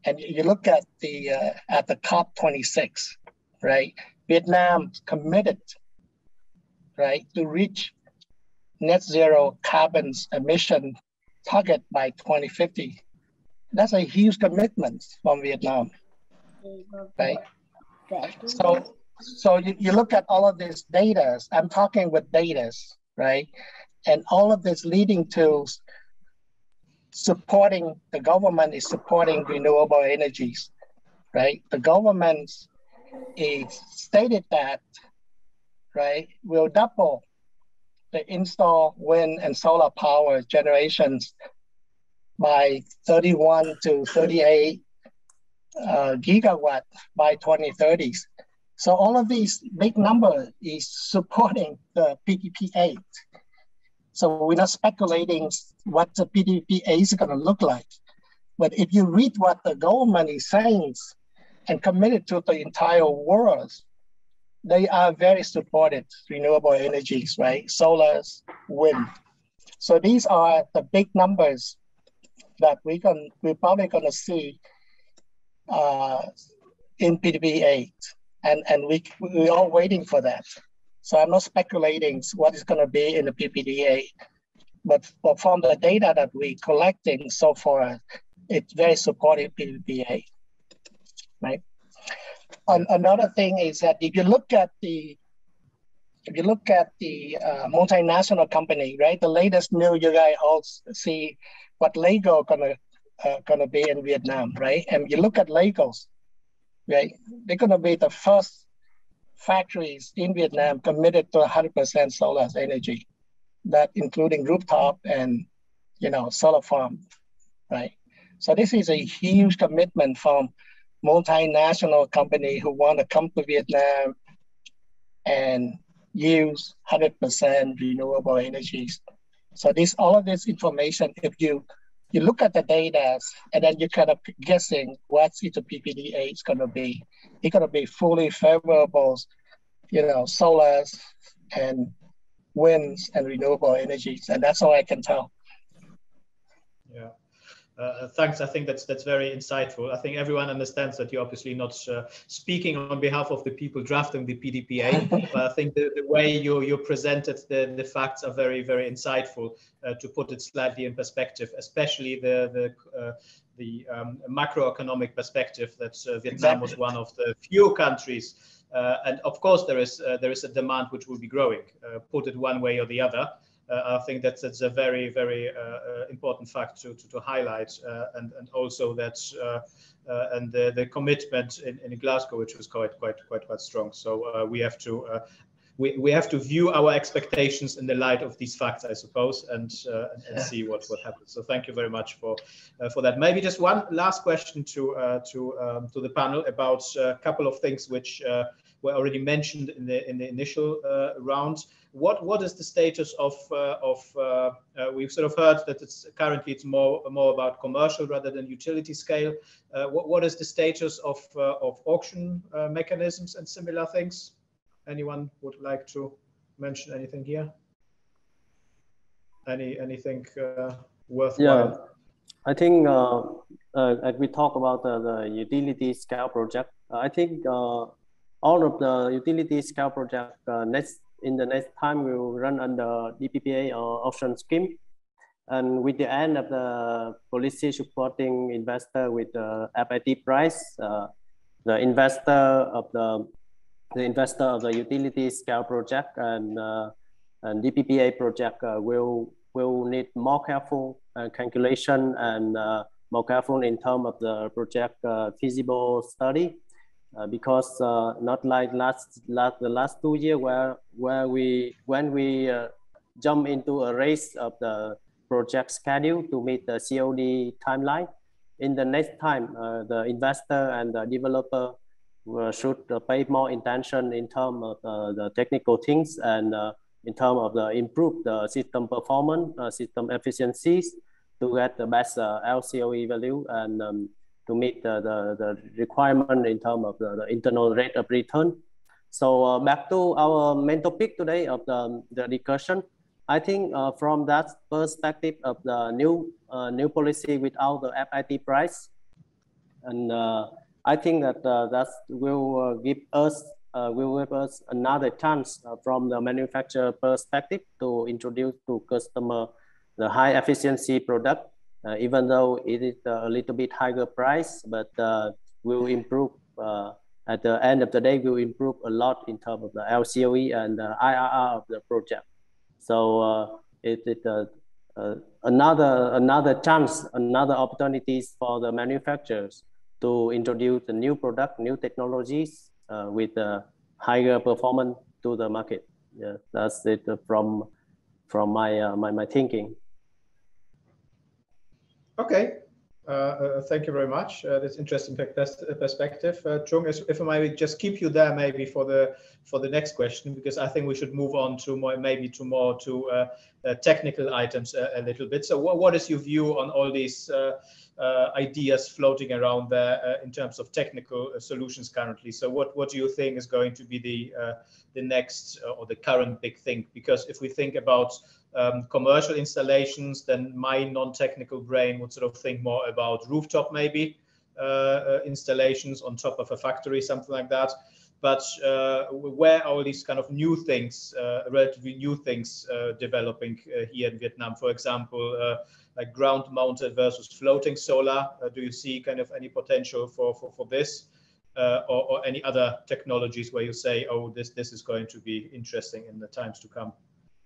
And you look at the COP26, right? Vietnam committed, right, to reach net zero carbon emission target by 2050. That's a huge commitment from Vietnam, right? So you look at all of these data. I'm talking with data, right? And all of this leading to supporting, the government is supporting renewable energies, right? The government is stated that, right, will double the installed wind and solar power generations by 31 to 38 gigawatt by 2030s. So all of these big numbers is supporting the PDP8. So we're not speculating what the PDP8 is going to look like. But if you read what the government is saying and committed to the entire world, they are very supported renewable energies, right? Solar, wind. So these are the big numbers that we're probably going to see in PDP8, and we're all waiting for that. So I'm not speculating what is going to be in the PPDA, but from the data that we're collecting so far, it's very supportive PPDA, right? Another thing is that if you look at the multinational company, right? The latest news, you guys all see what Lego gonna be in Vietnam, right? And you look at Legos, right? They're gonna be the first factories in Vietnam committed to 100% solar energy, that including rooftop and, solar farm, right? So this is a huge commitment from multinational company who want to come to Vietnam and use 100% renewable energies. So all of this information, if you look at the data and then you kind of guessing what the PPDA is going to be, it's going to be fully favorable, solars and winds and renewable energies, and that's all I can tell. Yeah. Thanks. I think that's very insightful. I think everyone understands that you're obviously not speaking on behalf of the people drafting the PDPA, but I think the way you presented the facts are very, very insightful to put it slightly in perspective, especially the macroeconomic perspective that Vietnam was one of the few countries. And of course, there is a demand which will be growing, put it one way or the other. I think that's a very, very important fact to highlight, and also that and the commitment in Glasgow, which was quite strong. So we have to view our expectations in the light of these facts, I suppose, and see what happens. So thank you very much for that. Maybe just one last question to the panel about a couple of things which were already mentioned in the initial round. What is the status of we've sort of heard that it's currently more about commercial rather than utility scale. What is the status of auction mechanisms and similar things? Anyone would like to mention anything here? Anything worthwhile? Yeah, I think as we talk about the utility scale project, I think all of the utility scale project in the next time will run under DPPA or auction scheme. And with the end of the policy supporting investor with the FIT price, the investor of the utility scale project and DPPA project will need more careful calculation and more careful in terms of the project feasible study. Because not like the last 2 years when we jump into a race of the project schedule to meet the COD timeline. In the next time, the investor and the developer should pay more attention in terms of the technical things and in terms of the improve the system performance, system efficiencies to get the best LCOE value and to meet the requirement in terms of the internal rate of return. So back to our main topic today of the discussion, I think from that perspective of the new policy without the FIT price, and I think that that will give us another chance from the manufacturer perspective to introduce to customer the high efficiency product. Even though it is a little bit higher price, but will improve at the end of the day, will improve a lot in terms of the LCOE and the IRR of the project. So it is another chance, another opportunities for the manufacturers to introduce the new product, new technologies with higher performance to the market. Yeah, that's it from my thinking. Okay, thank you very much. That's interesting perspective. Trung, if I might just keep you there maybe for the next question, because I think we should move on to more technical items a little bit. So what is your view on all these ideas floating around there in terms of technical solutions currently? So what do you think is going to be the next or the current big thing? Because if we think about commercial installations, then my non-technical brain would sort of think more about rooftop maybe installations on top of a factory, something like that. But where are all these kind of new things, relatively new things developing here in Vietnam? For example, like ground-mounted versus floating solar. Do you see kind of any potential for this? Or any other technologies where you say, oh, this is going to be interesting in the times to come?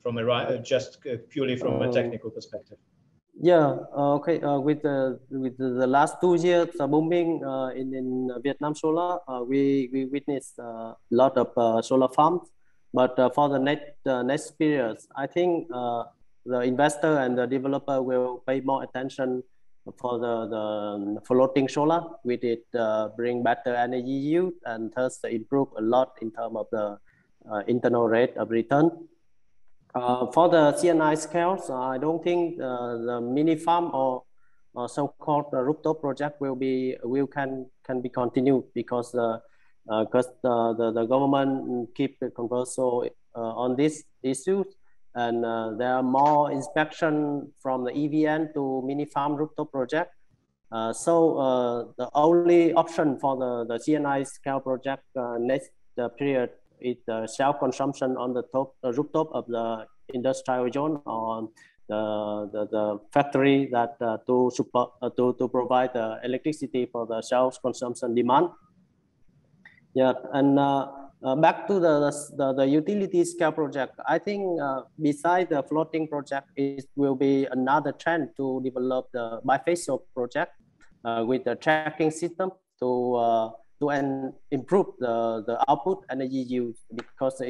From just purely from a technical perspective. Yeah. Okay. With the last 2 years booming in Vietnam solar, we witnessed a lot of solar farms But for the next periods, I think the investor and the developer will pay more attention for the floating solar, which it bring better energy yield and thus improve a lot in terms of the internal rate of return. For the CNI scales, I don't think the mini farm or so-called rooftop project can be continued because the government keep the conversation on these issues, and there are more inspection from the EVN to mini farm rooftop project. So the only option for the CNI scale project next period is self-consumption on the rooftop of the industrial zone or the factory that to provide the electricity for the self-consumption demand. Yeah, and back to the utility scale project, I think besides the floating project, it will be another trend to develop the bifacial project with the tracking system to improve the output energy use, because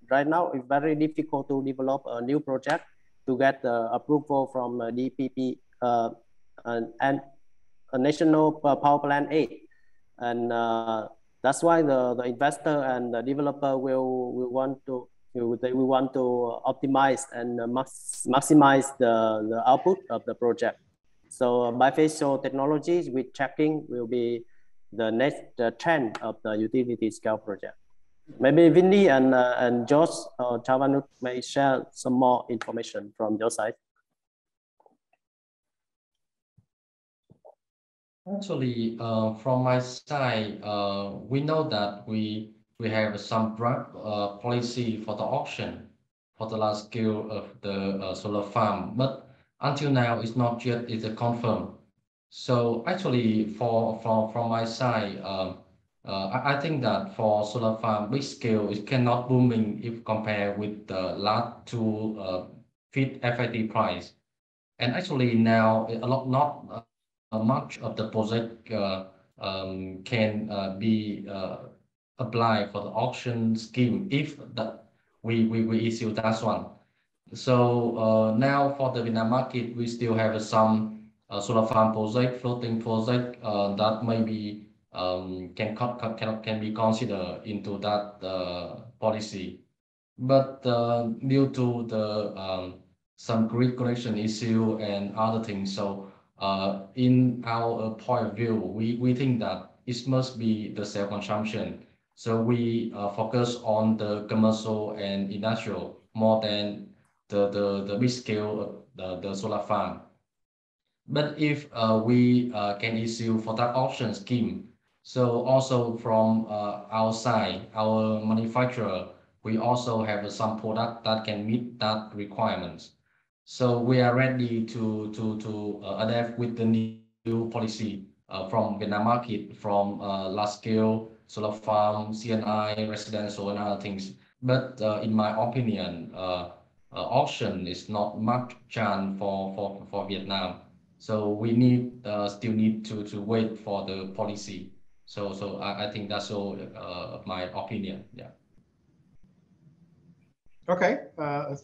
right now it's very difficult to develop a new project to get the approval from DPP and a national power plant aid, and that's why the investor and the developer will want to optimize and maximize the output of the project. So bifacial technologies with tracking will be the next trend of the utility scale project. Maybe Vinny and Josh or Chavanut may share some more information from your side. Actually, from my side, we know that we have some policy for the auction for the large scale of the solar farm, but until now it's not yet confirmed. So actually, from my side, I think that for solar farm big scale, it cannot booming if compared with the last two feed FIT price. And actually now not much of the project can be applied for the auction scheme if we issue that one. So now for the Vietnam market, we still have some solar farm project, floating project that maybe can be considered into that policy. But due to the some grid connection issue and other things, so in our point of view, we think that it must be the self-consumption. So we focus on the commercial and industrial more than the big scale of the solar farm. But if we can issue for that option scheme, so also from our side, our manufacturer, we also have some product that can meet that requirements. So we are ready to adapt with the new policy from Vietnam market, from large scale solar farm, CNI, residential, and other things. But in my opinion, auction is not much chance for Vietnam. So we still need to wait for the policy. So I think that's all my opinion. Yeah. Okay,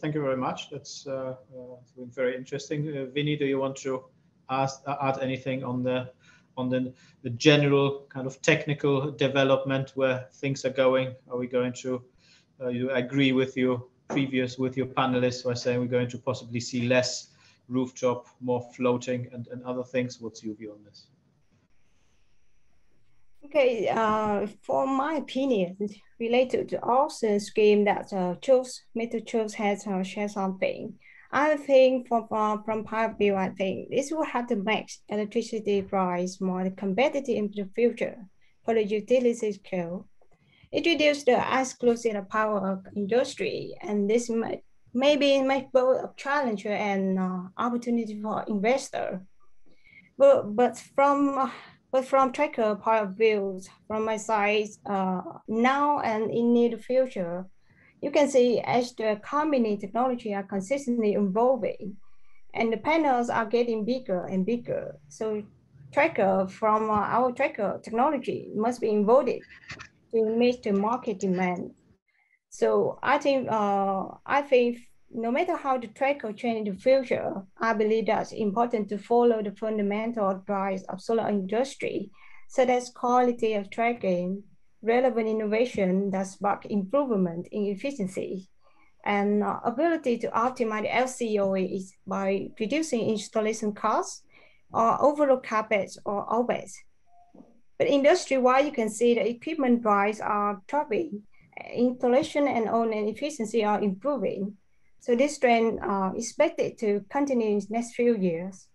thank you very much. That's been very interesting. Vinny, do you want to add anything on the general kind of technical development where things are going? Are we going to you agree with your panelists who are saying we're going to possibly see less rooftop, more floating and other things? What's your view on this? Okay, for my opinion, related to auction scheme that Mr. Chose has shared something. I think from point of view, I think this will have to make electricity price more competitive in the future for the utility scale. It reduces the exclusive power of industry, and this maybe make both a challenge and opportunity for investor. But from tracker point of view, from my side, now and in the future, you can see as the combining technology are consistently evolving, and the panels are getting bigger and bigger. So tracker from our tracker technology must be involved to meet the market demand. So I think no matter how the tracker change in the future, I believe that's important to follow the fundamental drives of solar industry, such as quality of tracking, relevant innovation that spark improvement in efficiency, and ability to optimize LCOEs by reducing installation costs or overall CapEx or OpEx. But industry-wide, you can see the equipment prices are dropping, installation and own-end efficiency are improving. So this trend is expected to continue in the next few years,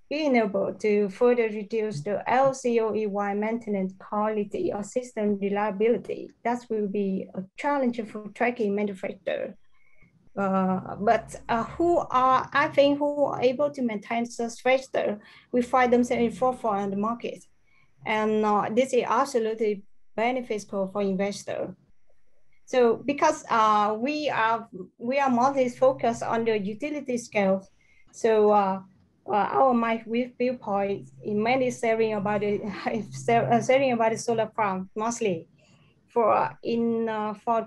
being able to further reduce the LCOE while maintaining quality or system reliability. That will be a challenge for tracking manufacturers. Who are able to maintain such factor, we find themselves in forefront of the market. And this is absolutely beneficial for investor. So because we are mostly focused on the utility scale, so our viewpoint in mainly sharing about the solar farm mostly. For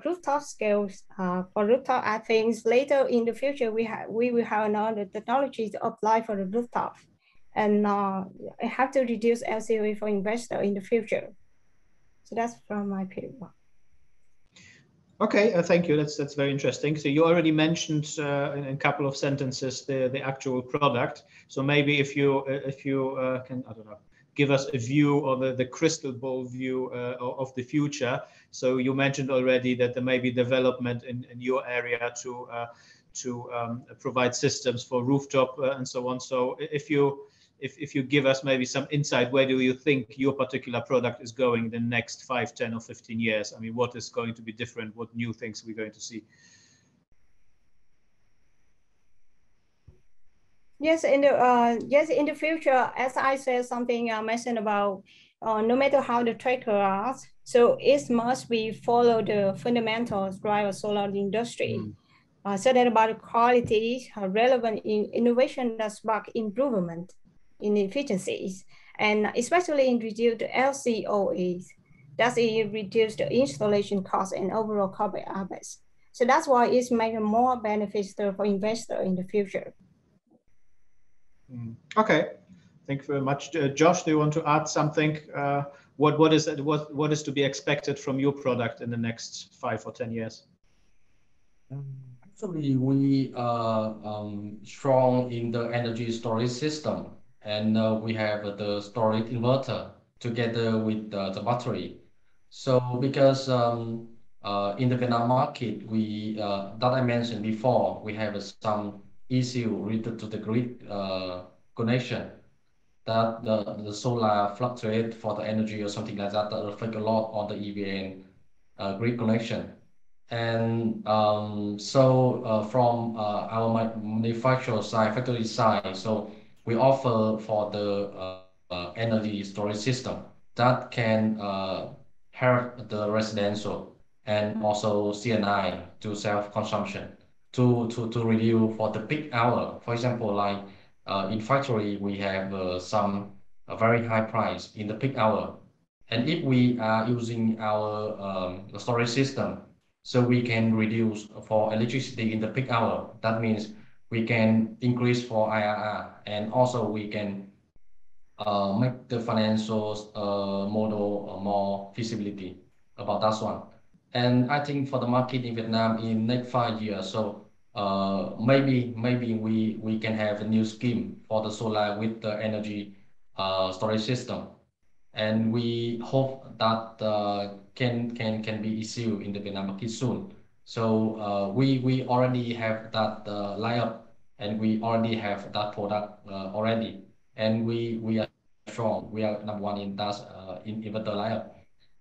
rooftop scales, for rooftop, I think later in the future we will have another technology to apply for the rooftop, and have to reduce LCOE for investor in the future. So that's from my period. Okay, thank you. That's very interesting. So you already mentioned in a couple of sentences the actual product. So maybe if you can, I don't know, give us a view or the crystal ball view of the future. So you mentioned already that there may be development in your area to provide systems for rooftop and so on. So if you give us maybe some insight, where do you think your particular product is going in the next 5, 10 or 15 years? I mean, what is going to be different? What new things are we going to see? Yes, in the future, as I said, something I mentioned about no matter how the tracker are, so it must be follow the fundamentals drive a solar industry. So that about quality, relevant innovation that spark improvement in efficiencies, and especially in reduce the LCOEs, that's it reduce the installation cost and overall CapEx. So that's why it's making more beneficial for investor in the future. Okay, thank you very much. Josh, do you want to add something? What is to be expected from your product in the next 5 or 10 years? Actually, we are strong in the energy storage system, and we have the storage inverter together with the battery. So because in the Vietnam market, we that I mentioned before, we have some issue related to the grid connection, that the solar fluctuate for the energy or something like that affect a lot on the EVN grid connection. And from our manufacturer side, factory side, so we offer for the energy storage system that can help the residential and also C&I to self-consumption to reduce for the peak hour. For example, like in factory, we have some very high price in the peak hour. And if we are using our storage system, so we can reduce for electricity in the peak hour. That means we can increase for IRR, and also we can make the financial model more feasibility about that one. And I think for the market in Vietnam in next 5 years, so maybe we can have a new scheme for the solar with the energy storage system, and we hope that can be issued in the Vietnam market soon. So we already have that lineup, and we already have that product already, and we are strong. We are #1 in that in inverter lineup.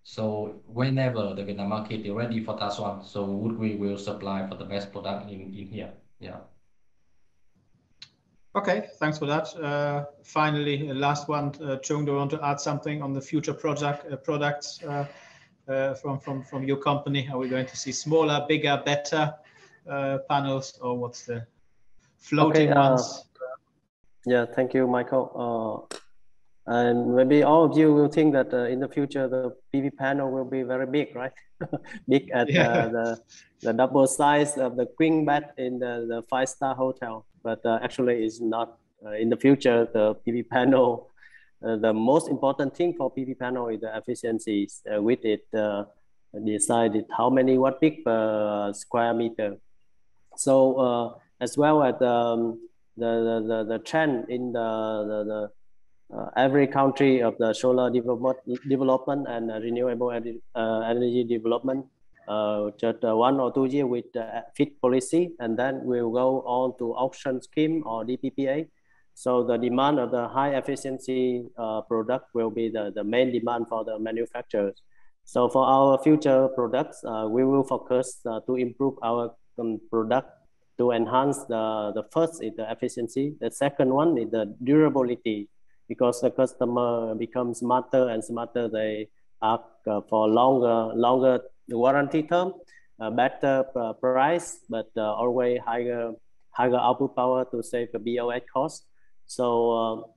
So whenever the Vietnam market is ready for that one, so we will supply for the best product in here. Yeah. Okay, thanks for that. Finally, last one, Chung, do you want to add something on the future products from your company? Are we going to see smaller, bigger, better panels, or what's the floating ones? Yeah, thank you, Michael. And maybe all of you will think that in the future, the PV panel will be very big, right? Big at the double size of the queen bed in the 5-star hotel. But actually it's not. In the future, the PV panel, the most important thing for PV panel is the efficiencies. With it, decided how many watt peak per square meter. So as well as the trend in the every country of the solar development and renewable energy development, just 1 or 2 years with FIT policy, and then we'll go on to auction scheme or DPPA. So the demand of the high efficiency product will be the main demand for the manufacturers. So for our future products, we will focus to improve our product to enhance the first is the efficiency. The second one is the durability, because the customer becomes smarter and smarter. They ask for longer warranty term, better price, but always higher output power to save the BOS cost. So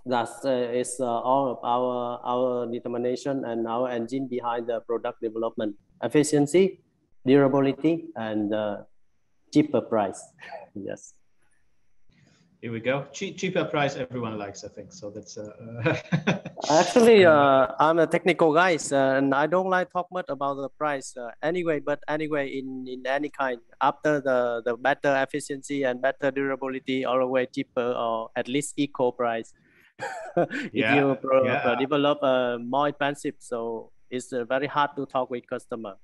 that is all of our determination and our engine behind the product development: efficiency, durability, and cheaper price. Yes. Here we go. Cheaper price, everyone likes, I think. So that's actually I'm a technical guy, and I don't like talk much about the price anyway. But anyway, in any kind, after the better efficiency and better durability, always cheaper or at least equal price. If you develop more expensive, so it's very hard to talk with customer.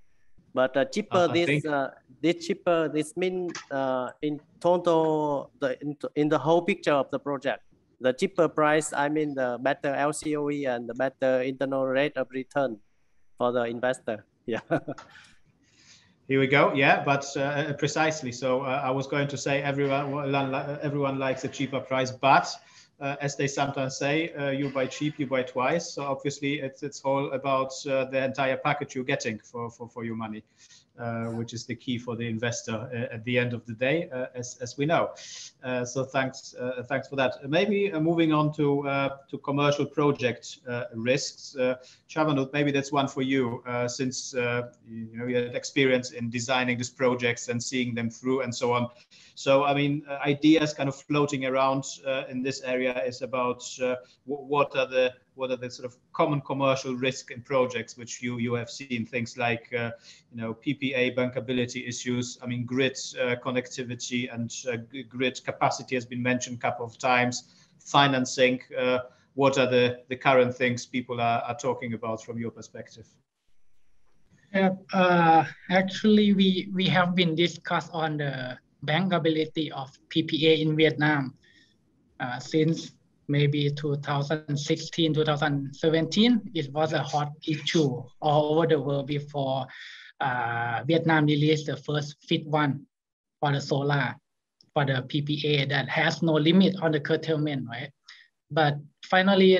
But cheaper, this means in total, in the whole picture of the project, the cheaper price, I mean the better LCOE and the better internal rate of return for the investor. Yeah. Here we go. Yeah, but precisely. So I was going to say everyone likes a cheaper price, but as they sometimes say, you buy cheap, you buy twice. So obviously it's all about the entire package you're getting for your money, which is the key for the investor at the end of the day, as we know. So thanks for that. Maybe moving on to commercial project risks. Chavanut, maybe that's one for you, since you had experience in designing these projects and seeing them through and so on. So I mean, ideas kind of floating around in this area is about what are the sort of common commercial risk in projects which you have seen, things like PPA bankability issues. I mean, grid connectivity and grid capacity has been mentioned a couple of times. Financing. What are the current things people are talking about from your perspective? Actually, we have been discussed on the bankability of PPA in Vietnam since maybe 2016, 2017. It was a hot issue all over the world before Vietnam released the first FIT one for the solar, for the PPA that has no limit on the curtailment, right? But finally,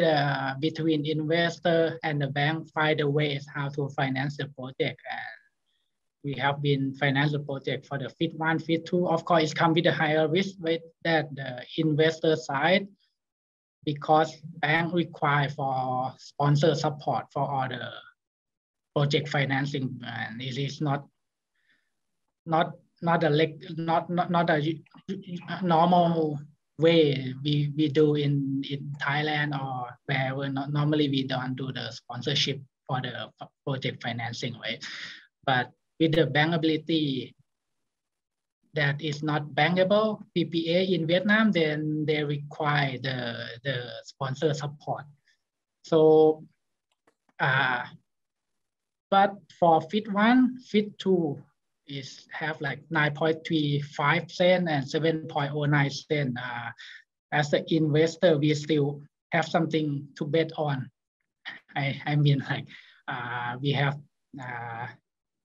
between investor and the bank find a ways how to finance the project, and we have been finance the project for the FIT 1, FIT 2. Of course, it comes with a higher risk with that the investor side, because bank require for sponsor support for all the project financing, and it is not a normal way we do in Thailand or wherever. Normally we don't do the sponsorship for the project financing, right? But with the bankability that is not bankable PPA in Vietnam, then they require the sponsor support. So, but for FIT 1, FIT 2 have like 9.35 cents and 7.09 cents. As the investor, we still have something to bet on. I mean, like we have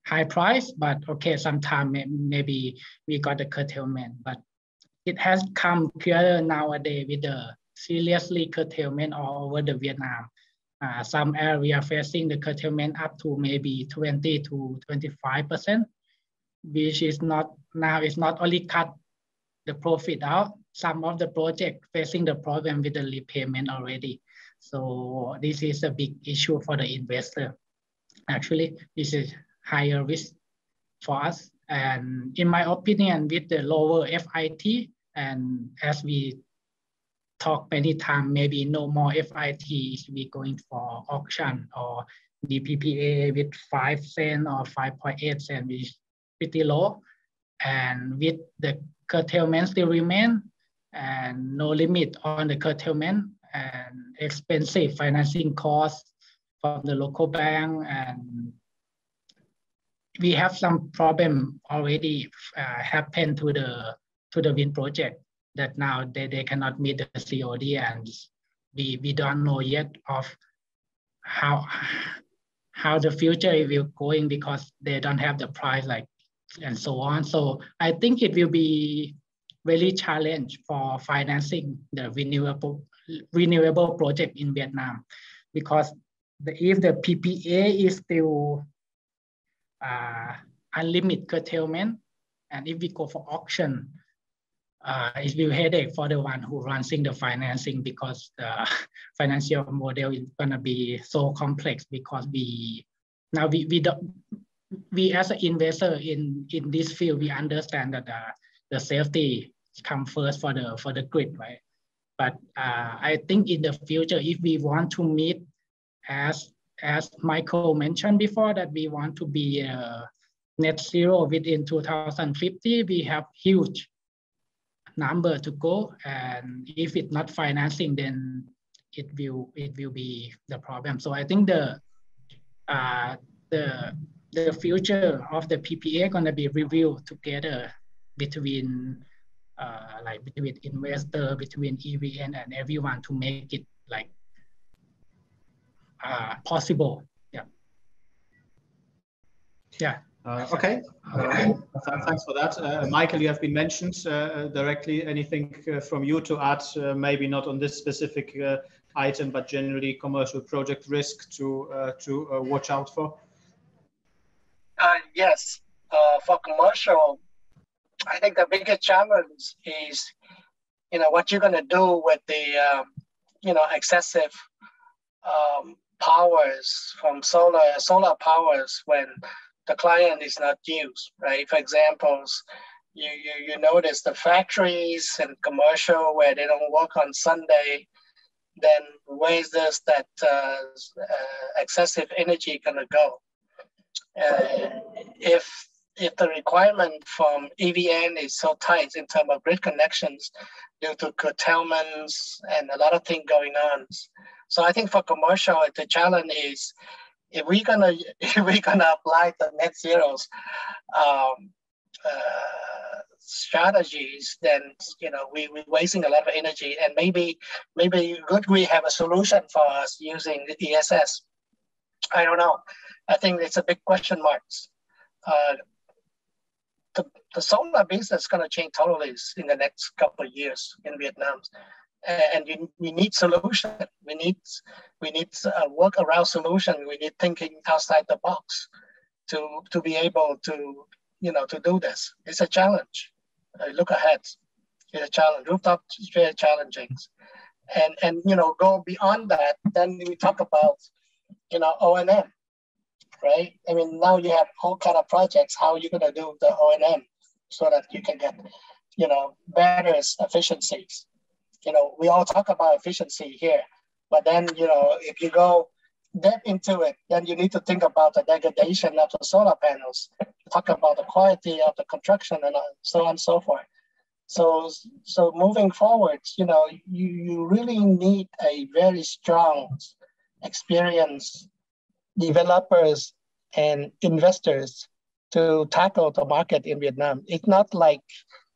high price, but okay, sometime maybe we got the curtailment, but it has come clearer nowadays with the seriously curtailment all over the Vietnam. Some area facing the curtailment up to maybe 20 to 25%, which is not now. It's not only cut the profit out. Some of the project facing the problem with the repayment already. So this is a big issue for the investor. Actually, this is higher risk for us. And in my opinion, with the lower FIT, and as we talk many times, maybe no more FIT is we going for auction or DPPA with 5 cents or 5.8 cents, which is pretty low. And with the curtailment still remain and no limit on the curtailment and expensive financing costs from the local bank, and we have some problem already happened to the wind project that now they cannot meet the COD, and we don't know yet of how the future will going because they don't have the price like and so on. So I think it will be really challenge for financing the renewable project in Vietnam, because if the PPA is still unlimited curtailment, and if we go for auction, it will headache for the one who runs the financing, because the financial model is gonna be so complex, because we as an investor in this field, we understand that the safety comes first for the grid, right? But I think in the future, if we want to meet, as Michael mentioned before, that we want to be net zero within 2050, we have huge number to go, and if it's not financing, then it will be the problem. So I think the future of the PPA gonna be reviewed together between between investor, between EVN and everyone, to make it like possible. Yeah. Okay. Thanks for that. Michael, you have been mentioned directly. Anything from you to add, maybe not on this specific item, but generally commercial project risk to watch out for? Yes, for commercial, I think the biggest challenge is, what you're going to do with the, excessive powers from solar powers when the client is not used, right? For examples, you notice the factories and commercial where they don't work on Sunday, then where's this that excessive energy gonna go? If the requirement from EVN is so tight in terms of grid connections due to curtailments and a lot of things going on. So I think for commercial, the challenge is, if we're gonna apply the net zeros strategies, then we're wasting a lot of energy, and maybe GoodWe have a solution for us using the ESS. I don't know. I think it's a big question marks. The solar business is going to change totally in the next couple of years in Vietnam, and we need solution. We need work around solution. We need thinking outside the box to be able to to do this. It's a challenge. Look ahead. It's a challenge. Rooftop is very challenging, and go beyond that. Then we talk about O&M. Right? I mean, now you have all kind of projects. How are you going to do the O&M so that you can get, better efficiencies? We all talk about efficiency here, but then, if you go deep into it, then you need to think about the degradation of the solar panels, talk about the quality of the construction, and so on and so forth. So moving forward, you really need a very strong, experienced developers and investors to tackle the market in Vietnam. It's not like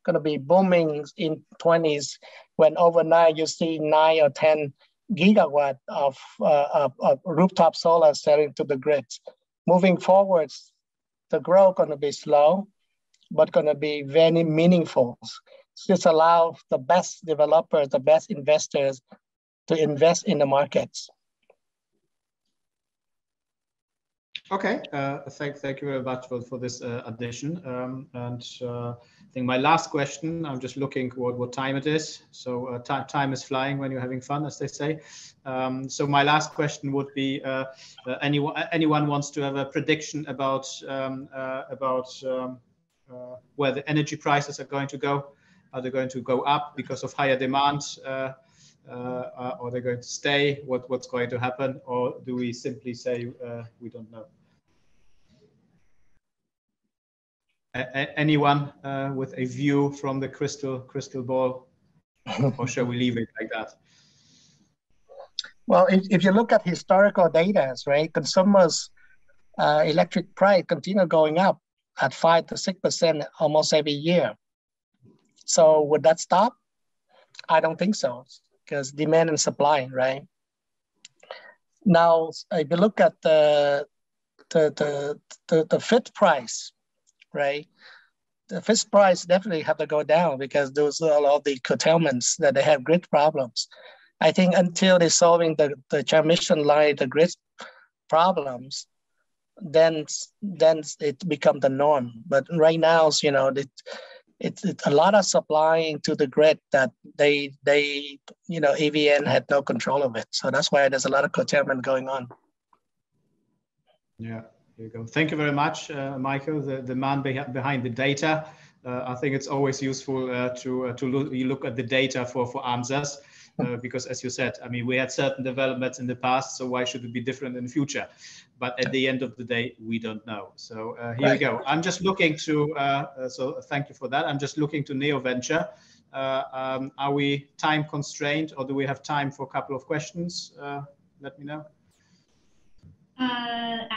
going to be booming in 20s when overnight you see 9 or 10 gigawatt of rooftop solar selling to the grid. Moving forward, the growth going to be slow, but going to be very meaningful. This allows the best developers, the best investors to invest in the markets. Okay, thank you very much for this addition. I think my last question, I'm just looking what time it is. So time is flying when you're having fun, as they say. So my last question would be, anyone wants to have a prediction about where the energy prices are going to go? Are they going to go up because of higher demand? Or they're going to stay? What's going to happen? Or do we simply say we don't know? Anyone with a view from the crystal ball, or shall we leave it like that? Well, if you look at historical data, right, consumers' electric price continue going up at 5 to 6% almost every year. So would that stop? I don't think so, because demand and supply, right? Now, if you look at the FIT price, right? The fixed price definitely have to go down because those are all the curtailments that they have grid problems. I think until they're solving the transmission line, the grid problems, then it becomes the norm. But right now, you know, it's a lot of supplying to the grid that they you know, AVN had no control of it. So that's why there's a lot of curtailment going on. Yeah. There you go. Thank you very much, Michael, the man behind the data. I think it's always useful to look at the data for answers, because as you said, I mean, we had certain developments in the past, so why should it be different in the future? But at the end of the day, we don't know. So here we go. I'm just looking to, so thank you for that. I'm just looking to Neoventure. Are we time constrained, or do we have time for a couple of questions? Let me know.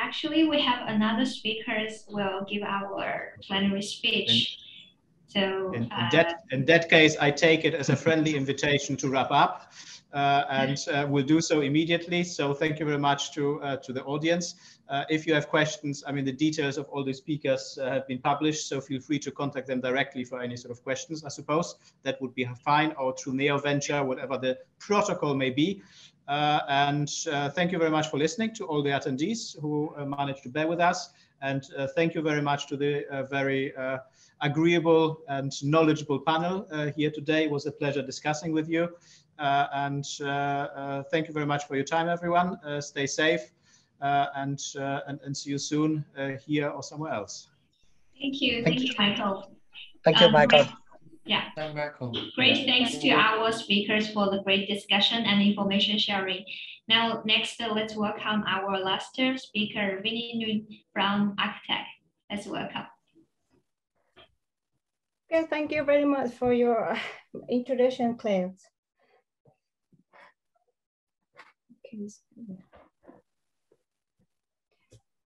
Actually, we have another speakers will give our plenary speech. So in that case, I take it as a friendly invitation to wrap up, and we'll do so immediately. So thank you very much to the audience. If you have questions, I mean, the details of all the speakers have been published, so feel free to contact them directly for any sort of questions, I suppose. That would be fine, or through Neoventure, whatever the protocol may be. Thank you very much for listening to all the attendees who managed to bear with us. And thank you very much to the very agreeable and knowledgeable panel here today. It was a pleasure discussing with you. Thank you very much for your time, everyone. Stay safe, and see you soon here or somewhere else. Thank you, Michael. Thank you, Michael. Yeah, great thanks to our speakers for the great discussion and information sharing. Now, next, let's welcome our last speaker, Vinny Nguyen from Arctech. Let's welcome. Okay, thank you very much for your introduction, Claire.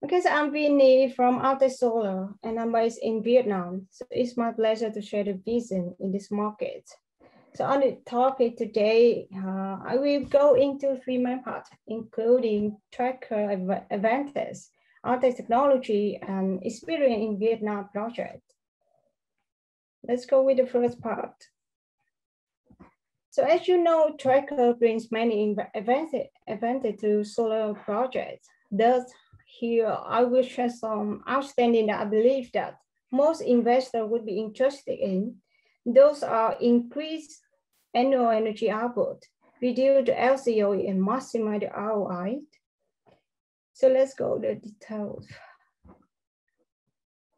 Okay, so I'm Vinny from Arctech Solar, and I'm based in Vietnam. So it's my pleasure to share the vision in this market. So on the topic today, I will go into 3 main parts, including tracker advantage, Arctech technology, and experience in Vietnam project. Let's go with the first part. So as you know, tracker brings many advantage to solar projects. Thus, here I will share some outstanding that I believe that most investors would be interested in. Those are increased annual energy output, reduce the LCOE, and maximize the ROI. So let's go to the details.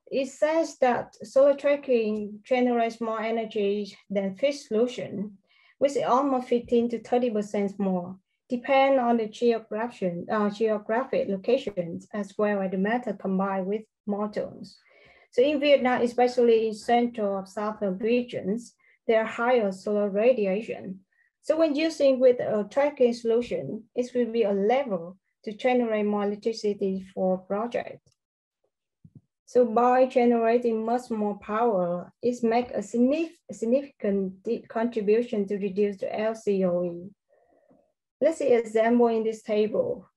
It says that solar tracking generates more energy than fixed solution, which is almost 15 to 30% more, depend on the geographic locations as well as the method combined with modules. So in Vietnam, especially in central or southern regions, there are higher solar radiation. So when using with a tracking solution, it will be a level to generate more electricity for project. So by generating much more power, it makes a significant contribution to reduce the LCOE. Let's see an example in this table.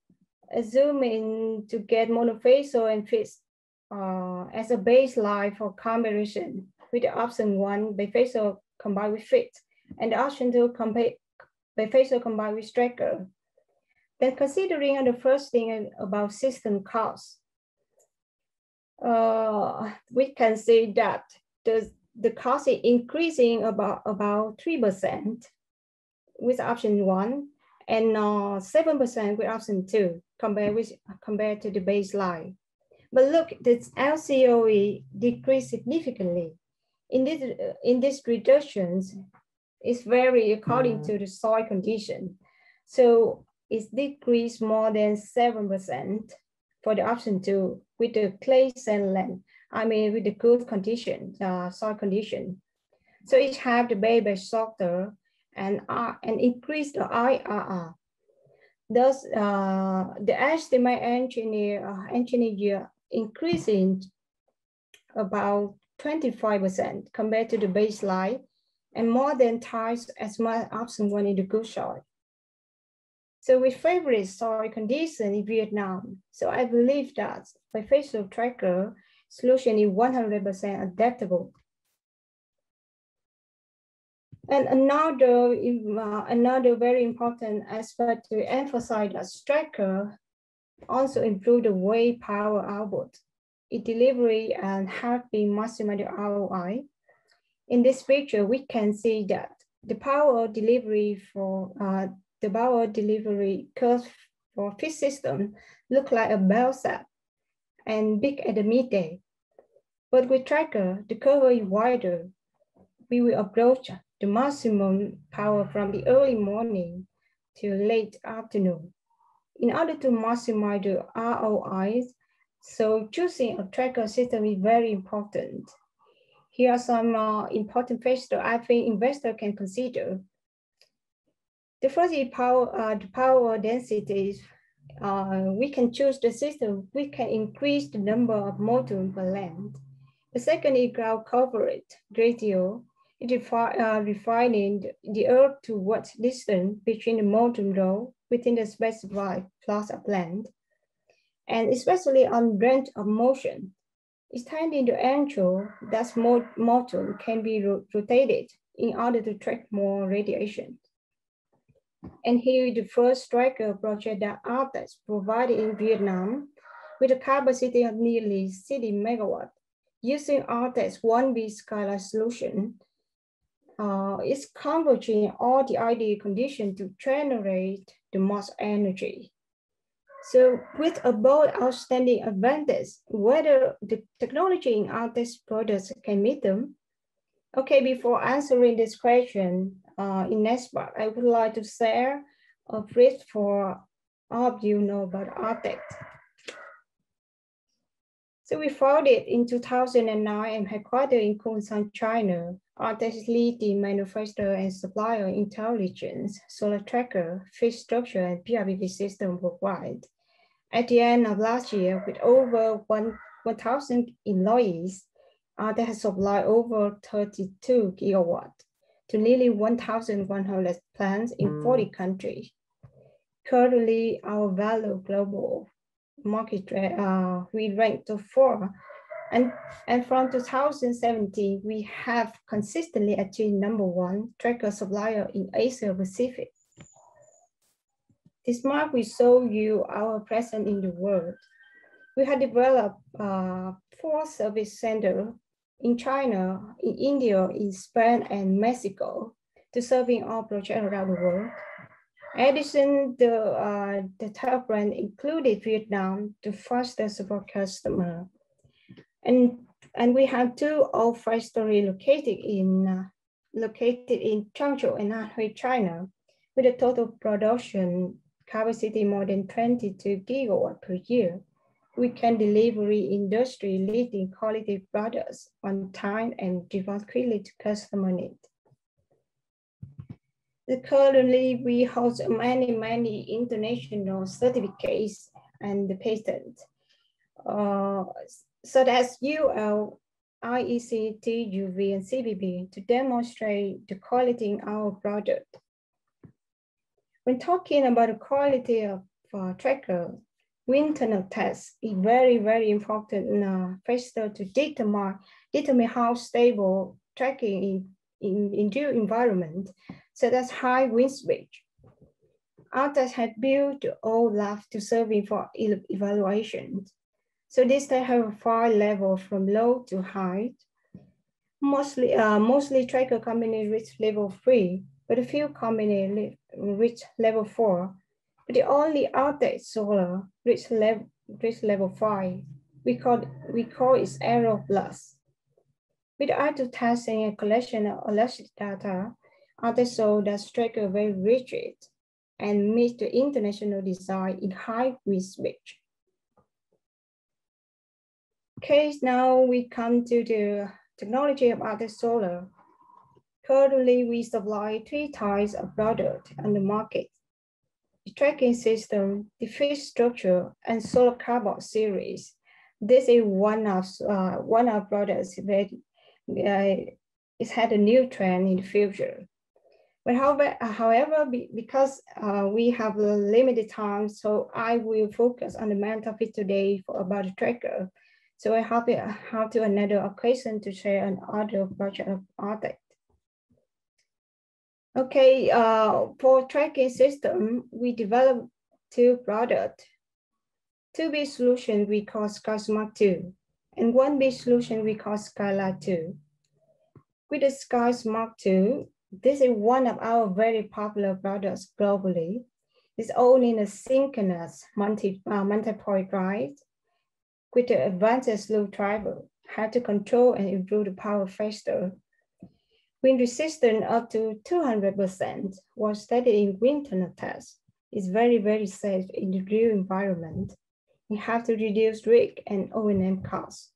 Assuming to get monofacial and fixed as a baseline for comparison with the option 1, bifacial combined with fixed, and the option 2, bifacial combined with tracker. Then considering the first thing about system costs, we can say that the cost is increasing about 3% with option 1 and 7% with option 2 compared to the baseline. But look, this LCOE decreased significantly. In these reductions, it's vary according to the soil condition. So it's decreased more than 7% for the option 2 with the clay sand land. I mean, with the good condition, soil condition. So it have the bayback softer and increase the IRR. Thus, the estimate engineer increasing about 25% compared to the baseline and more than twice as much option 1 in the good soil. So we favorite soil condition in Vietnam. So I believe that bifacial tracker solution is 100% adaptable. And another very important aspect to emphasize that tracker also improve the way power output, its delivery, and helping maximize the ROI. In this picture, we can see that the power delivery curve for fish system look like a bell set and big at the midday. But with tracker, the curve is wider. We will approach the maximum power from the early morning to late afternoon. In order to maximize the ROI, so choosing a tracker system is very important. Here are some important factors I think investors can consider. The first is the power density. We can choose the system. We can increase the number of modules per land. The second is ground coverage ratio. It is refining the earth to what distance between the module row within the specified plot of land, and especially on range of motion. Extending the angle that module can be rotated in order to track more radiation. And here is the first tracker project that Arctech provided in Vietnam with a capacity of nearly 60 megawatts. Using Arctech's 1B Skyline solution, it's converging all the ideal conditions to generate the most energy. So with a bold outstanding advantage, whether the technology in Arctech's products can meet them. Okay, before answering this question, in next part, I would like to share a brief for all of you know about Arctech. So we founded in 2009 and headquartered in Kunshan, China. Arctech is leading manufacturer and supplier intelligence, solar tracker, fish structure, and PRBV system worldwide. At the end of last year, with over 1,000 employees, Arctech has supplied over 32 gigawatts to nearly 1,100 plants in 40 countries. Currently, our value global market, we ranked top 4. And from 2017, we have consistently achieved #1 tracker supplier in Asia Pacific. This map will show you our presence in the world. We have developed 4 service centers in China, in India, in Spain, and Mexico to serving all projects around the world. In addition, the top brand included Vietnam, the fastest support customer. And we have 2 old factories located in Changzhou and Anhui, China, with a total production capacity more than 22 gigawatts per year. We can deliver industry-leading quality products on time and deliver quickly to customer needs. Currently, we hold many international certificates and the patents, such as UL, IEC, TUV, and CBB to demonstrate the quality in our product. When talking about the quality of tracker, wind tunnel test is very important factor to determine how stable tracking in new environment, such as high wind speed. Arctech had built the old lab to serve for evaluation. So this they have 5 levels from low to high. Mostly tracker company reach level 3, but a few company reach level 4. But the only Arctech solar reach level 5. We call it Aero Plus. With after testing and collection of electric data, Arctech solar does tracker very rigid and meet the international design in high wind speed. Okay, now we come to the technology of Arctech solar. Currently, we supply 3 types of product on the market: the tracking system, the fish structure, and solar carbon series. This is one of products that it had a new trend in the future. But however, because we have a limited time, so I will focus on the main topic today about the tracker. So I hope to another occasion to share another project of Arctech. Okay, for tracking system, we developed 2 products. 2 big solution we call SkySmart 2, and 1 big solution we call Skylight 2. With the SkySmart 2, this is one of our very popular products globally. It's all in a synchronous multi-point drive with the advanced loop driver, how to control and improve the power faster. Wind resistance up to 200% was studied in wind tunnel tests. It's very, very safe in the real environment. You have to reduce risk and O&M costs.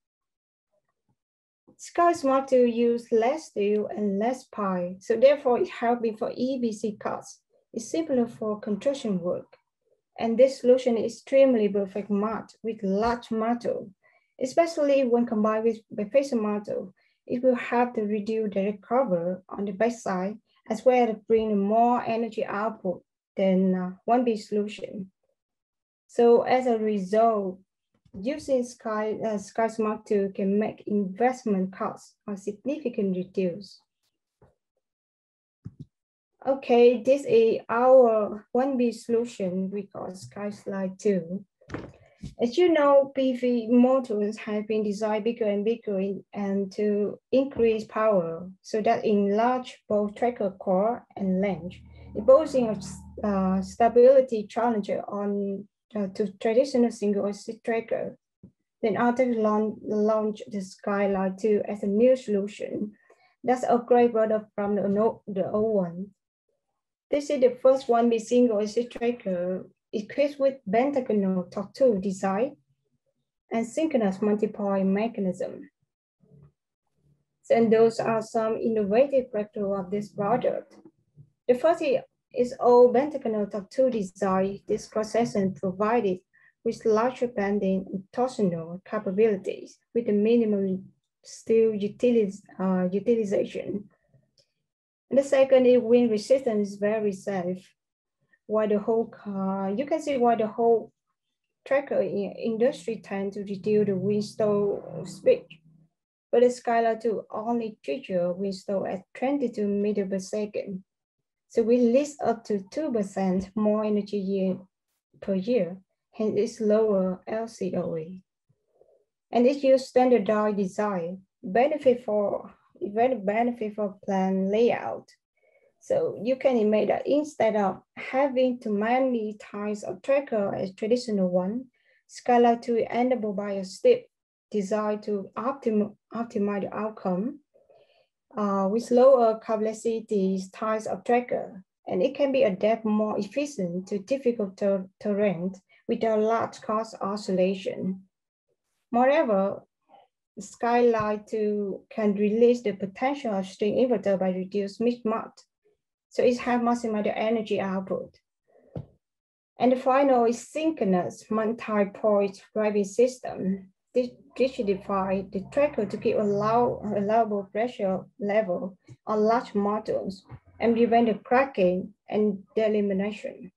SkySmart 2 use less steel and less pipe, so therefore it helps for EPC costs. It's simpler for construction work. And this solution is extremely perfect match with large module, especially when combined with bifacial module. It will help to reduce direct cover on the backside, as well as bring more energy output than 1 big solution. So as a result, using SkySmart 2 can make investment costs are significantly reduced. Okay, this is our 1 big solution we call Skylight 2. As you know, PV motors have been designed bigger and bigger and to increase power, so that enlarge both tracker core and length, imposing a stability challenge on to traditional single-axis tracker. Then Arctech launched the Skylight 2 as a new solution. That's a great product from the old one. This is the first 1 big single-axis tracker equipped with pentagonal torque 2 design and synchronous multi-point mechanism. And those are some innovative breakthroughs of this product. The first is all pentagonal torque 2 design. This cross-section provided with larger bending and torsional capabilities with a minimal steel utilization. And the second is wind resistance is very safe. Why the whole you can see why the whole tracker industry tend to reduce the wind stall speed. But the Skylight 2 only trigger wind stall at 22 meters per second. So we release up to 2% more energy per year, hence it's lower LCOE. And it uses standardized design, benefit for plan layout. So you can imagine that instead of having too many types of tracker as traditional one, Skylight 2 is enabled by a step designed to optimize the outcome with lower complexity types of tracker, and it can be adapted more efficient to difficult terrain without large cost oscillation. Moreover, Skylight 2 can release the potential of string inverter by reduced mismatch. So it has maximized the energy output. And the final is synchronous multi-point driving system. This digitifies the tracker to keep allowable pressure level on large modules and prevent the cracking and delamination.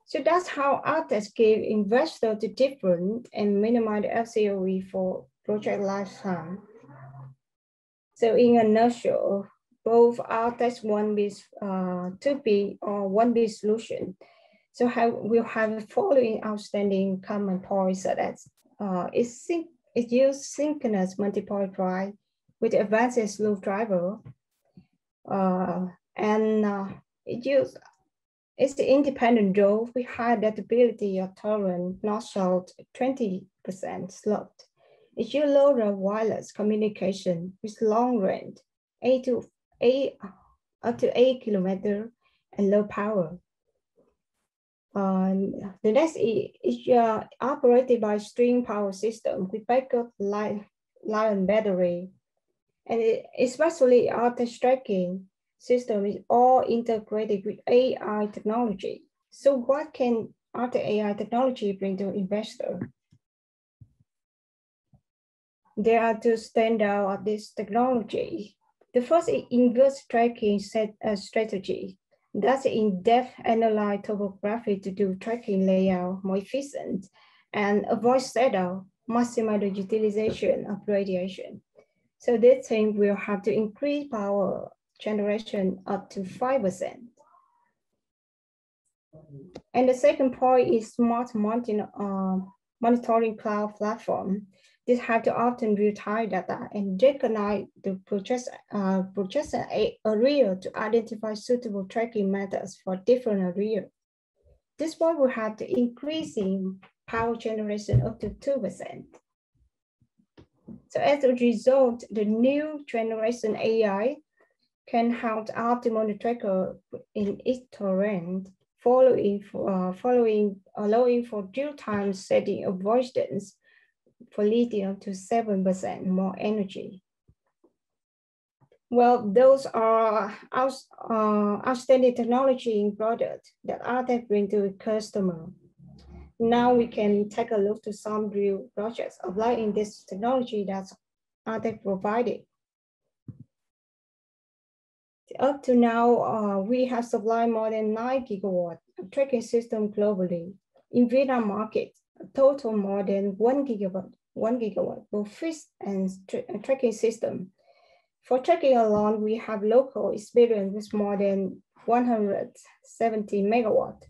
So that's how Arctech give investors the difference and minimize the LCOE for project lifetime. So in a nutshell, both Arctech 1B, 2B or 1B solution. So we'll have the following outstanding common points, so that's it uses synchronous multiple drive with advanced loop driver, it's the independent role with high adaptability of tolerance, north-south 20% sloped. It uses low wireless communication with long range, up to 8 kilometers and low power. The next is operated by string power system with backup lion battery. And especially Arctech tracking system is all integrated with AI technology. So what can Arctech AI technology bring to investor? There are two standouts of this technology. The first is inverse tracking strategy. That's in-depth analyze topography to do tracking layout more efficient and avoid setup, maximize the utilization of radiation. So this thing will have to increase power generation up to 5%. And the second point is smart monitoring cloud platform. This have to often real-time data and recognize the projected area to identify suitable tracking methods for different areas. This point will have to increase in power generation up to 2%. So as a result, the new generation AI can help optimize the tracker in its terrain, allowing for real-time setting avoidance for leading up to 7% more energy. Well, those are outstanding technology and products that Arctech bring to the customer. Now we can take a look to some real projects applying this technology that Arctech provided. Up to now, we have supplied more than 9 gigawatts of tracking system globally. In Vietnam market, a total more than 1 gigawatt, both fixed and tracking system. For tracking alone, we have local experience with more than 170 megawatts.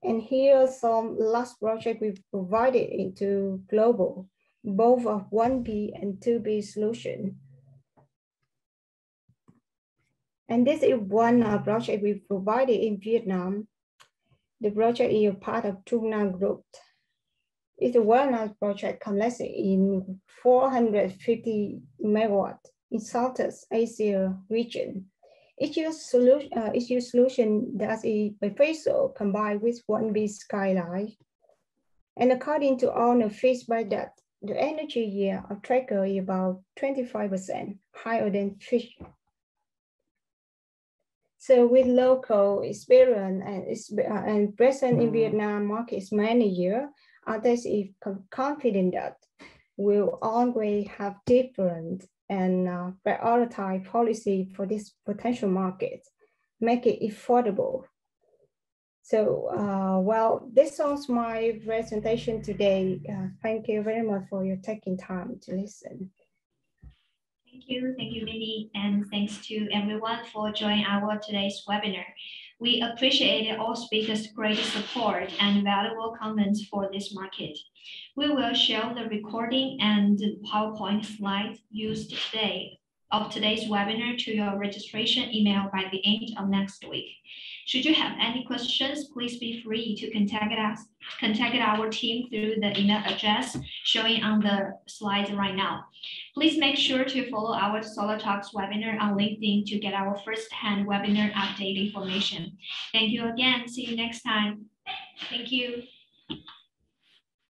And here are some last project we provided into global, both of 1B and 2B solution. And this is one project we provided in Vietnam. The project is a part of Trung Nam Group. It's a well-known project collected in 450 megawatts in Southeast Asia region. Each solution does a bifacial combined with 1B skyline. And according to owner feedback that the energy yield of tracker is about 25% higher than fish. So with local experience and present in Vietnam markets many years, Arctech is confident that we'll always have different and prioritize policy for this potential market, make it affordable. So, well, this was my presentation today. Thank you very much for your taking time to listen. Thank you, Minnie, and thanks to everyone for joining our today's webinar. We appreciate all speakers' great support and valuable comments for this market. We will share the recording and the PowerPoint slides used today of today's webinar to your registration email by the end of next week. Should you have any questions, please be free to contact our team through the email address showing on the slides right now. Please make sure to follow our Solar Talks webinar on LinkedIn to get our first-hand webinar update information. Thank you again. See you next time. Thank you.